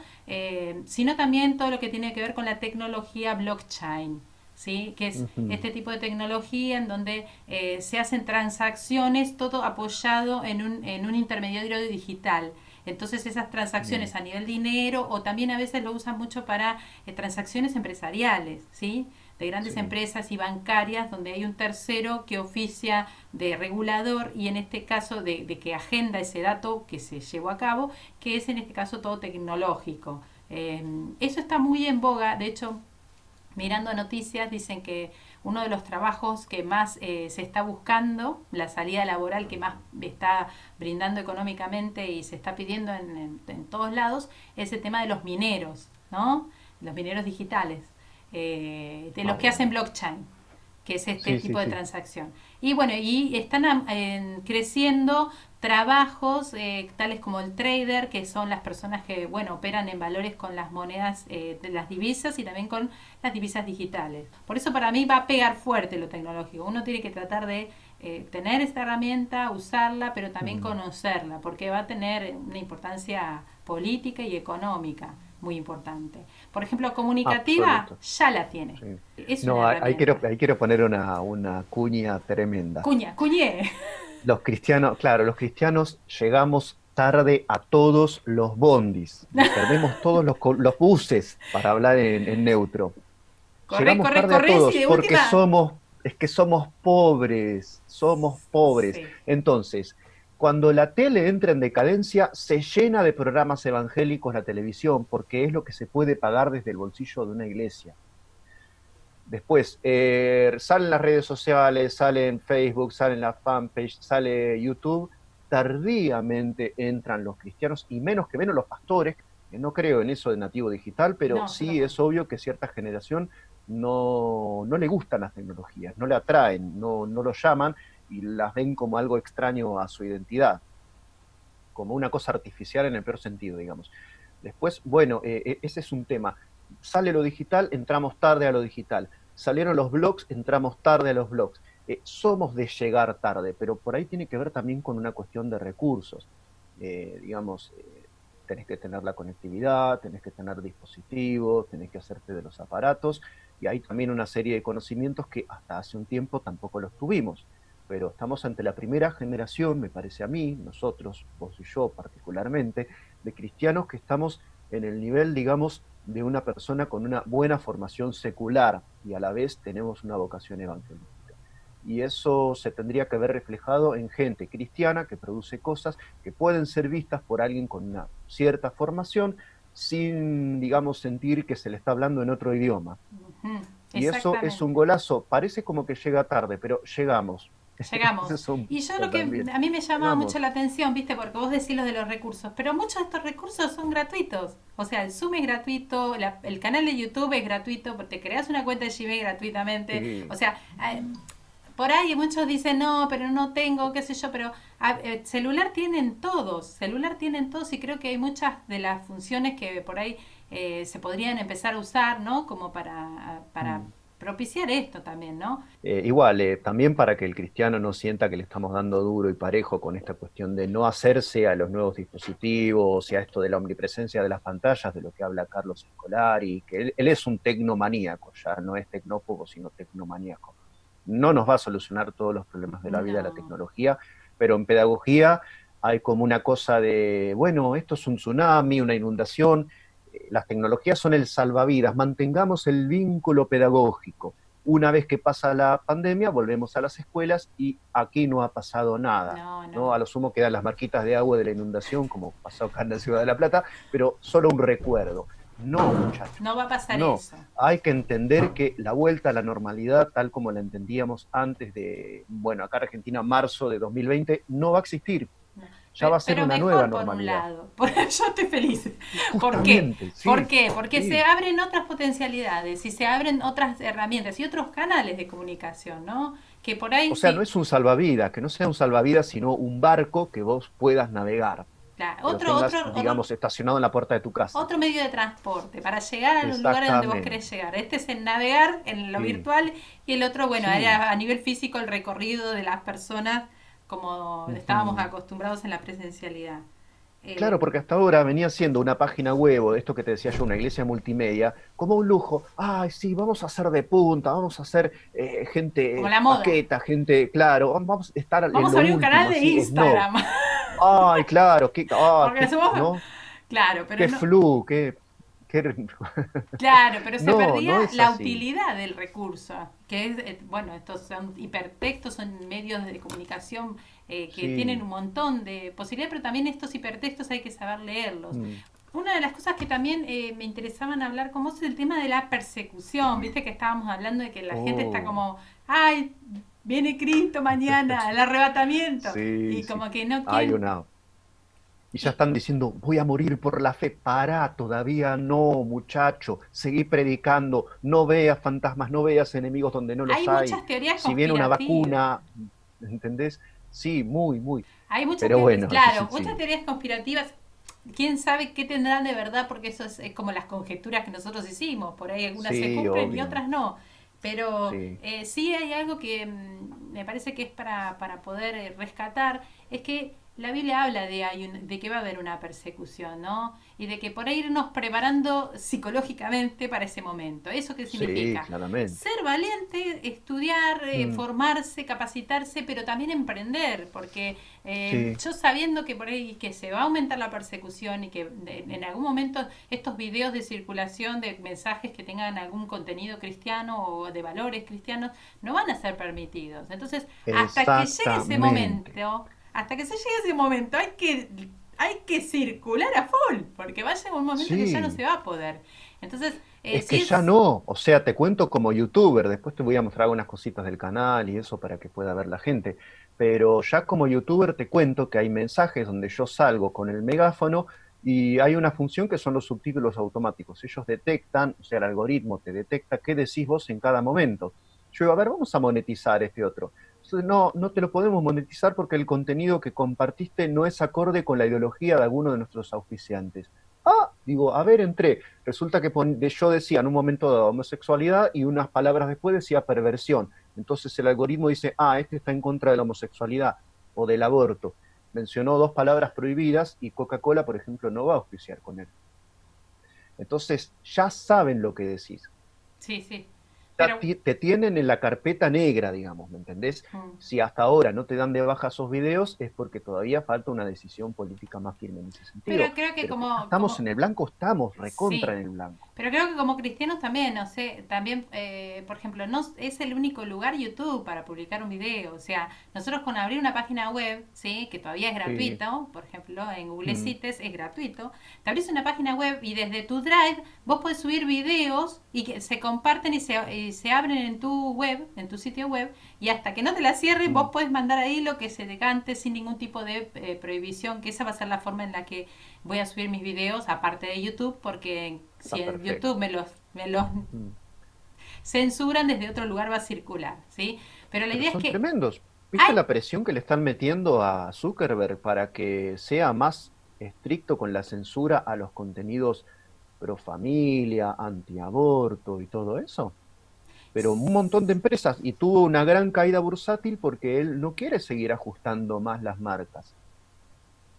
Sino también todo lo que tiene que ver con la tecnología blockchain. ¿Sí? Que es Ujú, este tipo de tecnología en donde se hacen transacciones, todo apoyado en un intermediario digital. Entonces esas transacciones bien, a nivel dinero o también a veces lo usan mucho para transacciones empresariales, ¿sí? de grandes Sí. empresas y bancarias, donde hay un tercero que oficia de regulador y en este caso de que agenda ese dato que se llevó a cabo, que es en este caso todo tecnológico. Eso está muy en boga, de hecho, mirando noticias dicen que uno de los trabajos que más se está buscando, la salida laboral que más está brindando económicamente y se está pidiendo en todos lados, es el tema de los mineros, ¿no? Los mineros digitales, de Ah, los que hacen bueno. blockchain, que es este Sí, sí, tipo de sí. transacción. Y bueno, y están creciendo trabajos tales como el trader, que son las personas que, bueno, operan en valores con las monedas de las divisas y también con las divisas digitales. Por eso para mí va a pegar fuerte lo tecnológico. Uno tiene que tratar de tener esta herramienta, usarla, pero también Mm, conocerla, porque va a tener una importancia política y económica muy importante. Por ejemplo, comunicativa absoluto. ya la tiene. Sí. Es una No, herramienta. ahí quiero poner una cuña tremenda. Cuña, cuñé. Los cristianos, claro, los cristianos llegamos tarde a todos los bondis. Nos perdemos todos los buses, para hablar en neutro. Corres, Llegamos corres, tarde a corres y todos de porque última. es que somos pobres, somos pobres. Sí. Entonces, cuando la tele entra en decadencia, se llena de programas evangélicos la televisión, porque es lo que se puede pagar desde el bolsillo de una iglesia. Después, salen las redes sociales, salen Facebook, salen la fanpage, sale YouTube. Tardíamente entran los cristianos y menos que menos los pastores, que no creo en eso de nativo digital, pero No, yo sí es tampoco. obvio que cierta generación no le gustan las tecnologías, no le atraen, no lo llaman y las ven como algo extraño a su identidad, como una cosa artificial en el peor sentido, digamos. Después, bueno, ese es un tema. Sale lo digital, entramos tarde a lo digital. Salieron los blogs, entramos tarde a los blogs. Somos de llegar tarde, pero por ahí tiene que ver también con una cuestión de recursos. Digamos, tenés que tener la conectividad, tenés que tener dispositivos, tenés que hacerte de los aparatos, y hay también una serie de conocimientos que hasta hace un tiempo tampoco los tuvimos. Pero estamos ante la primera generación, me parece a mí, nosotros, vos y yo particularmente, de cristianos que estamos en el nivel, digamos, de una persona con una buena formación secular y a la vez tenemos una vocación evangelística. Y eso se tendría que ver reflejado en gente cristiana que produce cosas que pueden ser vistas por alguien con una cierta formación sin, digamos, sentir que se le está hablando en otro idioma. Ujú, Y eso es un exactamente. golazo. Parece como que llega tarde, pero llegamos. Ese Llegamos. es un Y yo punto lo que también. a mí me llama mucho Llegamos. la atención, viste, porque vos decís lo de los recursos, pero muchos de estos recursos son gratuitos. O sea, el Zoom es gratuito, el canal de YouTube es gratuito, porque te creas una cuenta de Gmail gratuitamente. O Sí. sea, por ahí muchos dicen, no, pero no tengo, qué sé yo, pero celular tienen todos y creo que hay muchas de las funciones que por ahí se podrían empezar a usar, ¿no? Como para Mm. propiciar esto también, ¿no? Igual, también para que el cristiano no sienta que le estamos dando duro y parejo con esta cuestión de no hacerse a los nuevos dispositivos y a esto de la omnipresencia de las pantallas, de lo que habla Carlos Escolari, que él es un tecnomaníaco, ya no es tecnófobo, sino tecnomaníaco. No nos va a solucionar todos los problemas de la vida la No. tecnología, pero en pedagogía hay como una cosa de, bueno, esto es un tsunami, una inundación, las tecnologías son el salvavidas, mantengamos el vínculo pedagógico. Una vez que pasa la pandemia, volvemos a las escuelas y aquí no ha pasado nada. No, ¿No? no. A lo sumo quedan las marquitas de agua de la inundación, como pasó acá en la Ciudad de La Plata, pero solo un recuerdo. No, muchachos, No va a pasar no. eso. Hay que entender que la vuelta a la normalidad, tal como la entendíamos antes de, bueno, acá en Argentina, marzo de 2020, no va a existir. No. Ya va a ser Pero una nueva mejor por un normalidad. lado. Yo estoy feliz. ¿Por qué? Justamente, ¿Por sí, qué? Porque se sí. abren otras potencialidades y se abren otras herramientas y otros canales de comunicación, ¿no? Que por ahí O sea, no sí. es un salvavidas, que no sea un salvavidas, sino un barco que vos puedas navegar, Claro, que lo tengas, digamos, estacionado en la puerta de tu casa. otro medio de transporte para llegar a los lugares donde vos querés Exactamente. llegar. Este es el navegar en lo Sí, virtual y el otro, bueno, sí. era a nivel físico el recorrido de las personas como estábamos Ujú. acostumbrados en la presencialidad. Claro, Eh, porque hasta ahora venía siendo una página web, o esto que te decía yo, una iglesia multimedia, como un lujo. Ay, sí, vamos a hacer de punta, vamos a hacer como gente la moda. paqueta, gente, claro, vamos a estar en Vamos lo a abrir un canal último, de así, snob. Instagram. Ay, claro, Porque somos. ¿no? Claro, pero Qué no. flu, qué. Claro, pero se No, perdía no es la así. utilidad del recurso, que es, bueno, estos son hipertextos, son medios de comunicación que tienen Sí. un montón de posibilidades, pero también estos hipertextos hay que saber leerlos. Mm. Una de las cosas que también me interesaban hablar con vos es el tema de la persecución, viste que estábamos hablando de que la gente está Oh, como, ay, viene Cristo mañana, el arrebatamiento, sí, y sí. como que no Hay quieren... una. Y ya Y, están diciendo, voy a morir por la fe. Pará, todavía no, muchacho. Seguí predicando. No veas fantasmas, no veas enemigos donde no los hay hay. muchas teorías Si viene una conspirativas. vacuna, ¿entendés? Sí, muy, muy. Hay muchas Pero teorías, bueno, claro, entonces muchas sí. teorías conspirativas. Quién sabe qué tendrán de verdad, porque eso es como las conjeturas que nosotros hicimos. Por ahí algunas se Sí, cumplen y obvio. otras no. Pero Sí. sí hay algo que me parece que es para poder rescatar, es que la Biblia habla de que va a haber una persecución, ¿no? Y de que por ahí irnos preparando psicológicamente para ese momento. ¿Eso qué Sí, significa? claramente. Ser valiente, estudiar, Mm, formarse, capacitarse, pero también emprender, porque sí. yo sabiendo que por ahí que se va a aumentar la persecución y que en algún momento estos videos de circulación de mensajes que tengan algún contenido cristiano o de valores cristianos no van a ser permitidos. Entonces, Exactamente. hasta que se llegue ese momento hay que circular a full, porque va a llegar un momento que ya no Sí. se va a poder. Entonces, Es que sí ya es... no, o sea, te cuento como youtuber, después te voy a mostrar algunas cositas del canal y eso para que pueda ver la gente, pero ya como youtuber te cuento que hay mensajes donde yo salgo con el megáfono y hay una función que son los subtítulos automáticos. Ellos detectan, o sea, el algoritmo te detecta qué decís vos en cada momento. Yo digo, a ver, vamos a monetizar este otro. Entonces, no, no te lo podemos monetizar porque el contenido que compartiste no es acorde con la ideología de alguno de nuestros auspiciantes. Ah, digo, a ver, entré. Resulta que yo decía en un momento de homosexualidad y unas palabras después decía perversión. Entonces el algoritmo dice, ah, este está en contra de la homosexualidad o del aborto. Mencionó dos palabras prohibidas y Coca-Cola, por ejemplo, no va a auspiciar con él. Entonces ya saben lo que decís. Sí, sí. Ya Pero te tienen en la carpeta negra, digamos, ¿me entendés? mm, Si hasta ahora no te dan de baja esos videos es porque todavía falta una decisión política más firme en ese pero sentido. creo que Pero que ya estamos en el blanco, estamos recontra sí, en el blanco. pero creo que como cristianos también, no sé, también, por ejemplo, no es el único lugar YouTube para publicar un video. O sea, nosotros con abrir una página web, sí, que todavía es Sí. gratuito, por ejemplo, en Google Mm. Sites es gratuito, te abrís una página web y desde tu Drive vos podés subir videos y que se comparten y se abren en tu web, en tu sitio web, y hasta que no te la cierren, vos Mm. podés mandar ahí lo que se decante sin ningún tipo de prohibición, que esa va a ser la forma en la que voy a subir mis videos aparte de YouTube, porque Está si en YouTube perfecto. me los Mm. censuran, desde otro lugar va a circular, ¿sí? Pero la Pero idea es son que tremendos. ¿Viste hay... la presión que le están metiendo a Zuckerberg para que sea más estricto con la censura a los contenidos pro familia, antiaborto y todo eso? Pero un montón de empresas y tuvo una gran caída bursátil porque él no quiere seguir ajustando más las marcas.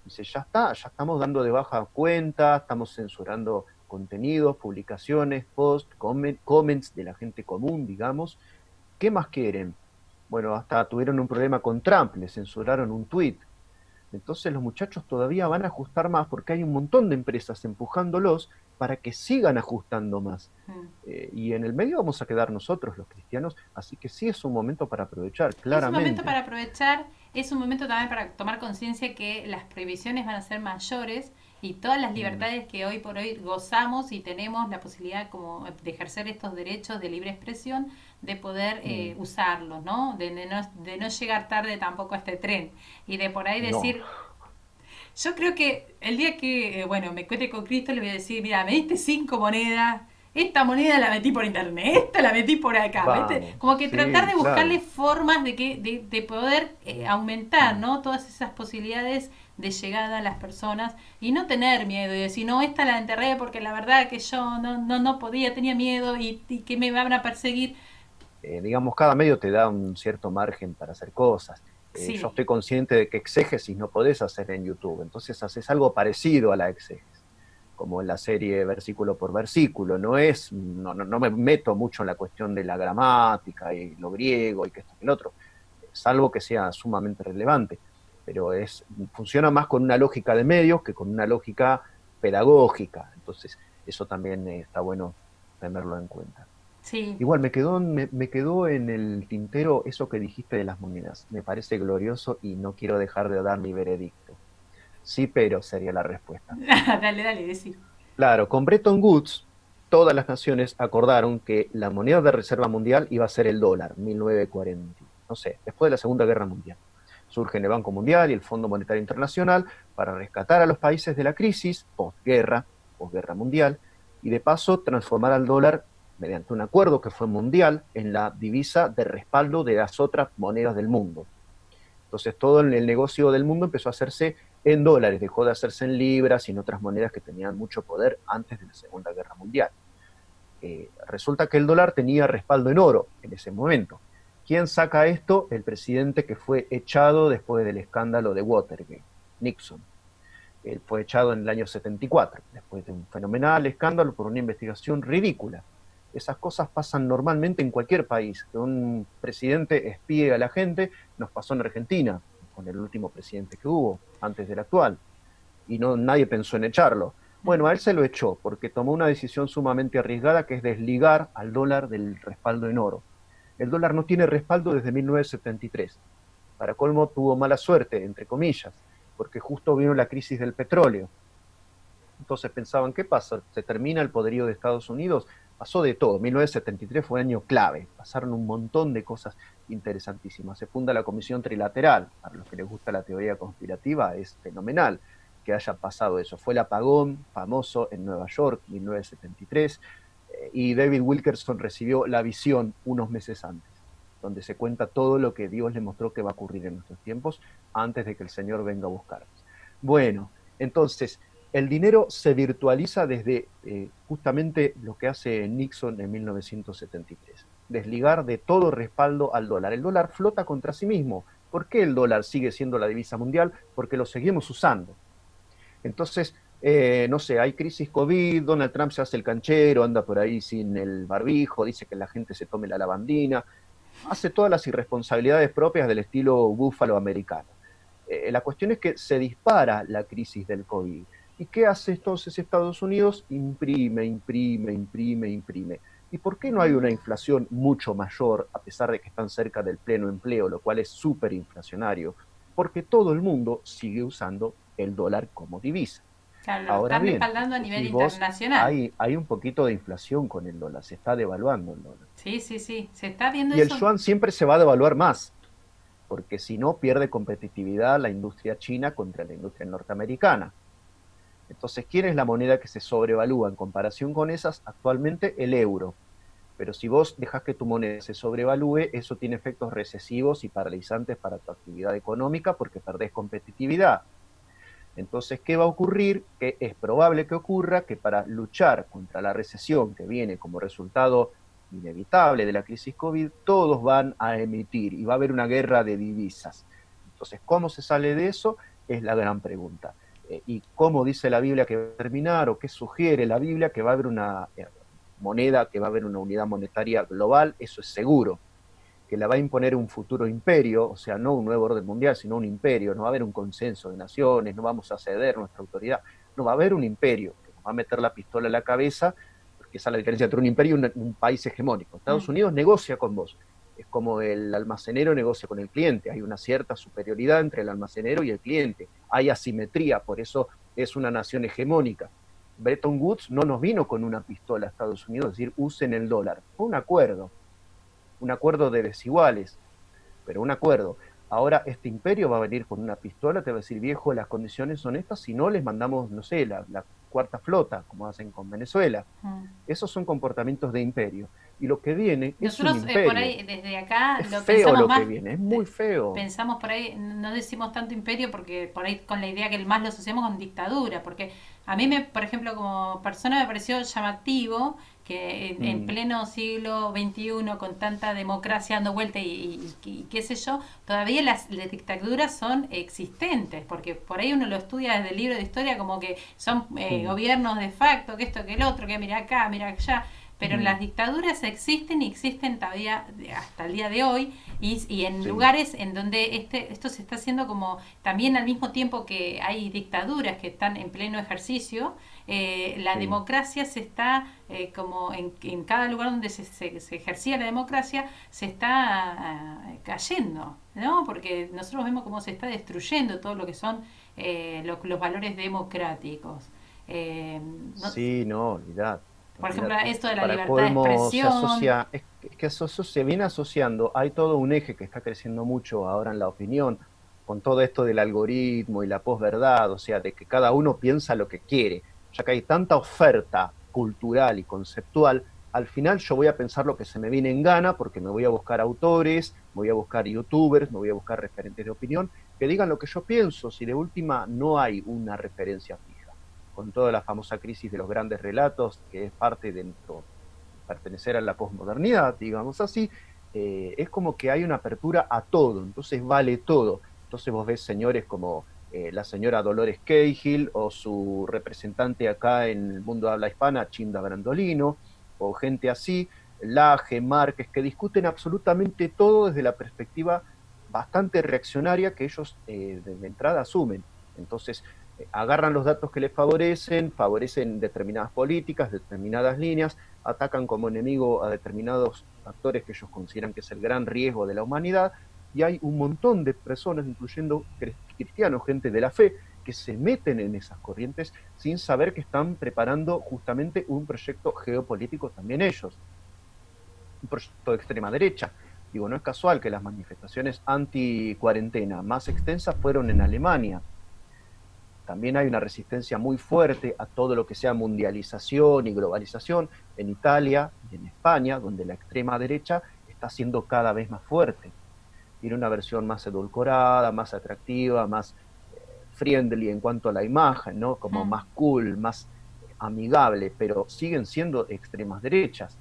Dice, ya está, ya estamos dando de baja cuentas, estamos censurando contenidos, publicaciones, posts, comments de la gente común, digamos. ¿Qué más quieren? Bueno, hasta tuvieron un problema con Trump, le censuraron un tweet. Entonces los muchachos todavía van a ajustar más porque hay un montón de empresas empujándolos para que sigan ajustando más. Mm, Y en el medio vamos a quedar nosotros, los cristianos, así que sí es un momento para aprovechar, es un momento claramente. para aprovechar, es un momento también para tomar conciencia que las prohibiciones van a ser mayores y todas las Mm, libertades que hoy por hoy gozamos y tenemos la posibilidad como de ejercer estos derechos de libre expresión, de poder mm, usarlos, ¿no? De no llegar tarde tampoco a este tren y de por ahí no, decir, yo creo que el día que, bueno, me encuentre con Cristo, le voy a decir, mira, me diste 5 monedas, esta moneda la metí por internet, esta la metí por acá, ¿viste? vamos, Como que tratar sí, de buscarle claro. formas de poder aumentar, Mm. ¿no? Todas esas posibilidades de llegada a las personas y no tener miedo y decir, no, esta la enterré porque la verdad que yo no podía, tenía miedo y que me van a perseguir. Digamos, cada medio te da un cierto margen para hacer cosas. Yo Sí, estoy consciente de que exégesis no podés hacer en YouTube, entonces haces algo parecido a la exégesis, como en la serie versículo por versículo. No me meto mucho en la cuestión de la gramática y lo griego y que esto y el otro, salvo que sea sumamente relevante, pero funciona más con una lógica de medios que con una lógica pedagógica. Entonces, Eso también está bueno tenerlo en cuenta. Sí. Igual me quedó en el tintero eso que dijiste de las monedas. Me parece glorioso y no quiero dejar de dar mi veredicto. Sí, pero sería la respuesta. Dale, dale, decí. Claro, con Bretton Woods, todas las naciones acordaron que la moneda de reserva mundial iba a ser el dólar, 1940, no sé, después de la Segunda Guerra Mundial. Surgen el Banco Mundial y el Fondo Monetario Internacional para rescatar a los países de la crisis posguerra mundial, y de paso transformar al dólar mediante un acuerdo que fue mundial en la divisa de respaldo de las otras monedas del mundo. Entonces todo el negocio del mundo empezó a hacerse en dólares, dejó de hacerse en libras y en otras monedas que tenían mucho poder antes de la Segunda Guerra Mundial. Resulta que el dólar tenía respaldo en oro en ese momento. ¿Quién saca esto? El presidente que fue echado después del escándalo de Watergate, Nixon. Él fue echado en el año 74, después de un fenomenal escándalo por una investigación ridícula. Esas cosas pasan normalmente en cualquier país. Que un presidente espíe a la gente, nos pasó en Argentina, con el último presidente que hubo, antes del actual, y no, nadie pensó en echarlo. Bueno, a él se lo echó porque tomó una decisión sumamente arriesgada, que es desligar al dólar del respaldo en oro. El dólar no tiene respaldo desde 1973. Para colmo, tuvo mala suerte, entre comillas, porque justo vino la crisis del petróleo. Entonces pensaban, ¿qué pasa? ¿Se termina el poderío de Estados Unidos? Pasó de todo. 1973 fue un año clave. Pasaron un montón de cosas interesantísimas. Se funda la Comisión Trilateral. Para los que les gusta la teoría conspirativa, es fenomenal que haya pasado eso. Fue el apagón famoso en Nueva York, 1973, y David Wilkerson recibió la visión unos meses antes, donde se cuenta todo lo que Dios le mostró que va a ocurrir en nuestros tiempos antes de que el Señor venga a buscarnos. Bueno, entonces, el dinero se virtualiza desde justamente lo que hace Nixon en 1973, desligar de todo respaldo al dólar. El dólar flota contra sí mismo. ¿Por qué el dólar sigue siendo la divisa mundial? Porque lo seguimos usando. Entonces, no sé, hay crisis COVID, Donald Trump se hace el canchero, anda por ahí sin el barbijo, dice que la gente se tome la lavandina, hace todas las irresponsabilidades propias del estilo búfalo americano. La cuestión es que se dispara la crisis del COVID. ¿Y qué hace entonces Estados Unidos? Imprime, imprime, imprime, imprime. ¿Y por qué no hay una inflación mucho mayor, a pesar de que están cerca del pleno empleo, lo cual es súper inflacionario? Porque todo el mundo sigue usando el dólar como divisa. Claro, lo Ahora están bien, respaldando a nivel si vos internacional. hay un poquito de inflación con el dólar, se está devaluando el dólar. Sí, sí, sí. ¿Se está viendo Y el eso? yuan siempre se va a devaluar más, porque si no pierde competitividad la industria china contra la industria norteamericana. Entonces, ¿quién es la moneda que se sobrevalúa en comparación con esas? Actualmente el euro. Pero si vos dejás que tu moneda se sobrevalúe, eso tiene efectos recesivos y paralizantes para tu actividad económica porque perdés competitividad. Entonces, ¿qué va a ocurrir? Que es probable que ocurra que para luchar contra la recesión que viene como resultado inevitable de la crisis COVID, todos van a emitir y va a haber una guerra de divisas. Entonces, ¿cómo se sale de eso? Es la gran pregunta. ¿Y cómo dice la Biblia que va a terminar o qué sugiere la Biblia que va a haber una moneda, que va a haber una unidad monetaria global? Eso es seguro, que la va a imponer un futuro imperio, o sea, no un nuevo orden mundial, sino un imperio. No va a haber un consenso de naciones, no vamos a ceder nuestra autoridad, no va a haber un imperio que nos va a meter la pistola en la cabeza, porque esa es la diferencia entre un imperio y un país hegemónico. Estados Mm. Unidos negocia con vos, es como el almacenero negocia con el cliente, hay una cierta superioridad entre el almacenero y el cliente, hay asimetría, por eso es una nación hegemónica. Bretton Woods no nos vino con una pistola a Estados Unidos, es decir, usen el dólar, fue un acuerdo de desiguales, pero un acuerdo. Ahora este imperio va a venir con una pistola, te va a decir, viejo, las condiciones son estas, si no les mandamos, no sé, la cuarta flota, como hacen con Venezuela. Mm. Esos son comportamientos de imperio. Y lo que viene es un Nosotros por imperio. ahí, desde acá, Es lo feo pensamos lo que más, viene, es muy feo. pensamos por ahí, no decimos tanto imperio porque por ahí con la idea que más lo asociamos con dictadura, porque a mí, por ejemplo, como persona me pareció llamativo que en Mm, pleno siglo XXI, con tanta democracia dando vuelta y qué sé yo, todavía las dictaduras son existentes, porque por ahí uno lo estudia desde el libro de historia como que son mm, gobiernos de facto, que esto, que el otro, que mira acá, mira allá, pero Mm, las dictaduras existen y existen todavía hasta el día de hoy y en sí, lugares en donde esto se está haciendo como también al mismo tiempo que hay dictaduras que están en pleno ejercicio, la sí. democracia se está como en cada lugar donde se ejercía la democracia se está cayendo, ¿no? Porque nosotros vemos cómo se está destruyendo todo lo que son los valores democráticos. Eh, no, Sí, no, olvidate, por ejemplo, olvidate. esto de la Para libertad de colmo se expresión. asocia, es que se viene asociando, hay todo un eje que está creciendo mucho ahora en la opinión, con todo esto del algoritmo y la posverdad, o sea, de que cada uno piensa lo que quiere, ya que hay tanta oferta cultural y conceptual, al final yo voy a pensar lo que se me viene en gana, porque me voy a buscar autores, me voy a buscar youtubers, me voy a buscar referentes de opinión, que digan lo que yo pienso, si de última no hay una referencia fija con toda la famosa crisis de los grandes relatos, que es parte de nuestro pertenecer a la posmodernidad, digamos así, es como que hay una apertura a todo, entonces vale todo. Entonces vos ves señores como la señora Dolores Cahill o su representante acá en el mundo de habla hispana, Chinda Brandolino, o gente así, Laje, Márquez, que discuten absolutamente todo desde la perspectiva bastante reaccionaria que ellos de entrada asumen. Entonces, agarran los datos que les favorecen, favorecen determinadas políticas, determinadas líneas, atacan como enemigo a determinados actores que ellos consideran que es el gran riesgo de la humanidad, y hay un montón de personas, incluyendo cristianos, gente de la fe, que se meten en esas corrientes sin saber que están preparando justamente un proyecto geopolítico también ellos, un proyecto de extrema derecha. Digo, no es casual que las manifestaciones anti-cuarentena más extensas fueron en Alemania. También hay una resistencia muy fuerte a todo lo que sea mundialización y globalización en Italia y en España, donde la extrema derecha está siendo cada vez más fuerte. Tiene una versión más edulcorada, más atractiva, más friendly en cuanto a la imagen, ¿no? Como Mm. más cool, más amigable, pero siguen siendo extremas derechas.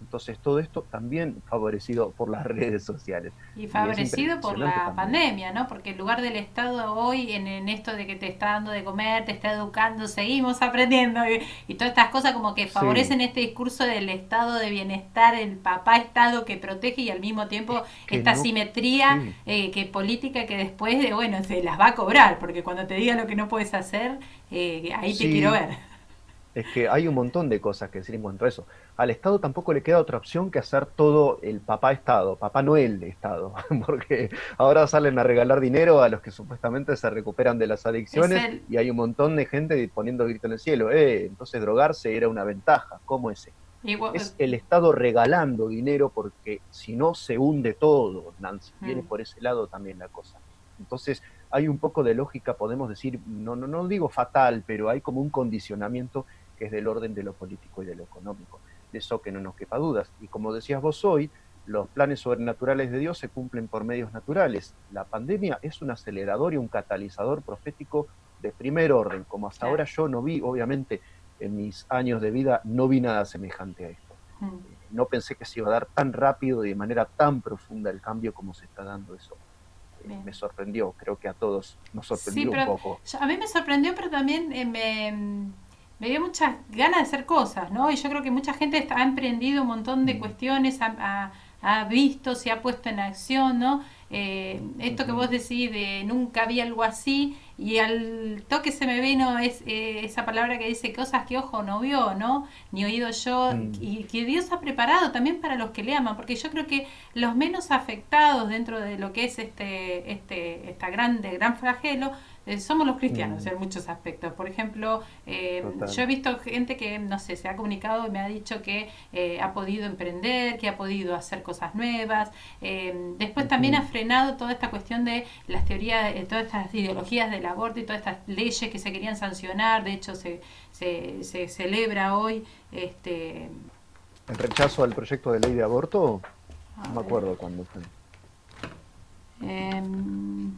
Entonces todo esto también favorecido por las redes sociales. Y Y es favorecido por impresionante la también. pandemia, ¿no? Porque en lugar del Estado hoy, en esto de que te está dando de comer, te está educando, seguimos aprendiendo y todas estas cosas como que Sí, favorecen este discurso del estado de bienestar, el papá Estado que protege y al mismo tiempo es que esta no, simetría sí, que política que después de, bueno, se las va a cobrar, porque cuando te diga lo que no puedes hacer, ahí te quiero sí, ver. es que hay un montón de cosas que decir en cuanto a eso. Al Estado tampoco le queda otra opción que hacer todo el papá Estado, Papá Noel de Estado, porque ahora salen a regalar dinero a los que supuestamente se recuperan de las Es adicciones el, y hay un montón de gente poniendo grito en el cielo. Entonces drogarse era una ventaja. ¿Cómo es esto? igual, Es el Estado regalando dinero porque si no se hunde todo, Nancy. Viene mm, por ese lado también la cosa. Entonces hay un poco de lógica, podemos decir, no digo fatal, pero hay como un condicionamiento que es del orden de lo político y de lo económico. De eso que no nos quepa dudas. Y como decías vos hoy, los planes sobrenaturales de Dios se cumplen por medios naturales. La pandemia es un acelerador y un catalizador profético de primer orden, como hasta claro. ahora yo no vi, obviamente, en mis años de vida, no vi nada semejante a esto. Mm. No pensé que se iba a dar tan rápido y de manera tan profunda el cambio como se está dando eso. Me Bien. sorprendió, creo que a todos nos Sí, sorprendió un pero poco. a mí me sorprendió, pero también me dio muchas ganas de hacer cosas, ¿no? Y yo creo que mucha gente ha emprendido un montón de Mm, cuestiones, ha visto, se ha puesto en acción, ¿no? Esto que vos ujú, decís de nunca vi algo así, y al toque se me vino esa palabra que dice cosas que ojo no vio, ¿no? Ni oído yo, mm, y que Dios ha preparado también para los que le aman, porque yo creo que los menos afectados dentro de lo que es esta gran flagelo somos los cristianos mm, en muchos aspectos. Por ejemplo, yo total. he visto gente que, no sé, se ha comunicado y me ha dicho que ha podido emprender, que ha podido hacer cosas nuevas. Después también ha Ujú. frenado toda esta cuestión de las teorías, todas estas ideologías del aborto y todas estas leyes que se querían sancionar. De hecho, se celebra hoy este, El rechazo al proyecto de ley de aborto, no a me ver, acuerdo cuándo fue. em,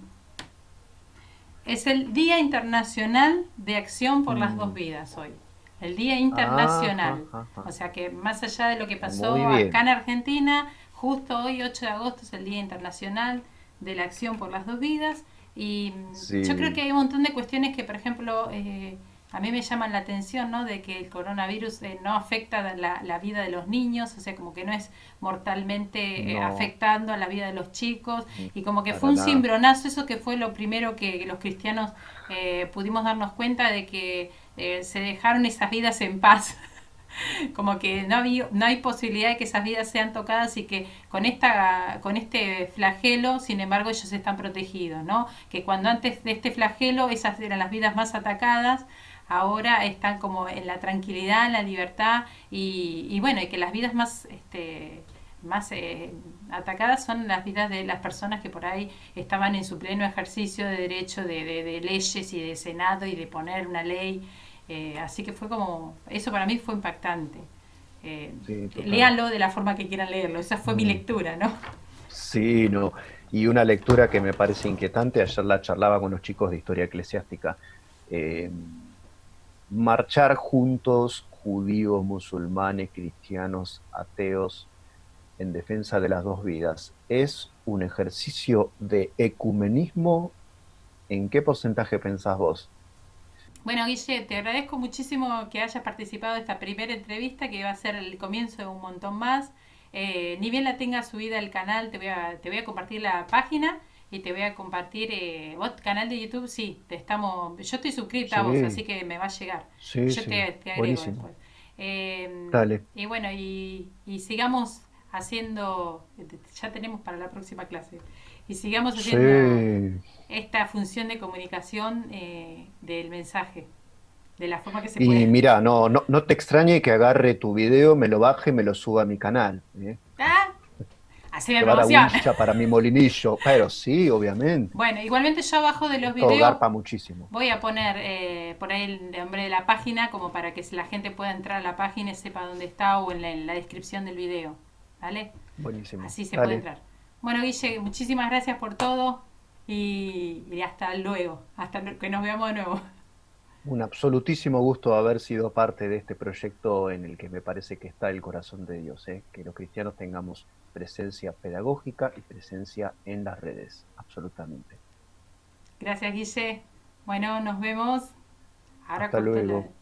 es el Día Internacional de Acción por las Dos Mm. Vidas hoy. El Día Ah, Internacional. O ja. sea que más allá de lo que Muy pasó acá bien. en Argentina, justo hoy, 8 de agosto, es el Día Internacional de la Acción por las Dos Vidas. Y yo creo Sí. que hay un montón de cuestiones que, por ejemplo, a mí me llama la atención, ¿no? De que el coronavirus no afecta la vida de los niños, o sea, como que no es mortalmente No, afectando a la vida de los chicos, y como que fue para un nada. cimbronazo, eso que fue lo primero que los cristianos pudimos darnos cuenta de que se dejaron esas vidas en paz. Como que no hay posibilidad de que esas vidas sean tocadas y que con este flagelo, sin embargo, ellos están protegidos, ¿no? Que cuando antes de este flagelo esas eran las vidas más atacadas, ahora están como en la tranquilidad, en la libertad y bueno, y que las vidas más atacadas son las vidas de las personas que por ahí estaban en su pleno ejercicio de derecho de leyes y de senado y de poner una ley. Así que fue como, eso para mí fue impactante. Sí, total. Léanlo de la forma que quieran leerlo, esa fue mi Mm. lectura, ¿no? Sí, no. Y una lectura que me parece inquietante, ayer la charlaba con los chicos de historia eclesiástica. eh, Marchar juntos, judíos, musulmanes, cristianos, ateos, en defensa de las dos vidas, ¿es un ejercicio de ecumenismo? ¿En qué porcentaje pensás vos? Bueno, Guille, te agradezco muchísimo que hayas participado de esta primera entrevista que va a ser el comienzo de un montón más. Ni bien la tengas subida al canal, te voy a compartir la página y te voy a compartir vos, canal de YouTube, sí, yo estoy suscrita a vos, así Sí, que me va a llegar. sí, Yo sí, te agrego buenísimo. después. Eh, Dale. y bueno, y sigamos haciendo, ya tenemos para la próxima clase, y sigamos haciendo Sí. esta función de comunicación del mensaje, de la forma que se Y puede. mira, no te extrañe que agarre tu video, me lo baje y me lo suba a mi canal, ¿eh? ¡Ah! Haceme Llevar promoción. agüilla para mi molinillo, pero sí, obviamente. Bueno, igualmente yo abajo de los Esto videos garpa muchísimo. voy a poner por ahí el nombre de la página como para que la gente pueda entrar a la página y sepa dónde está o en la descripción del video. ¿Vale? Buenísimo. Así se puede Dale. entrar. Bueno, Guille, muchísimas gracias por todo y hasta luego. Hasta que nos veamos de nuevo. Un absolutísimo gusto haber sido parte de este proyecto en el que me parece que está el corazón de Dios, ¿eh? Que los cristianos tengamos presencia pedagógica y presencia en las redes, absolutamente. Gracias, Guille. Bueno, nos vemos. Ahora Hasta corto la, luego.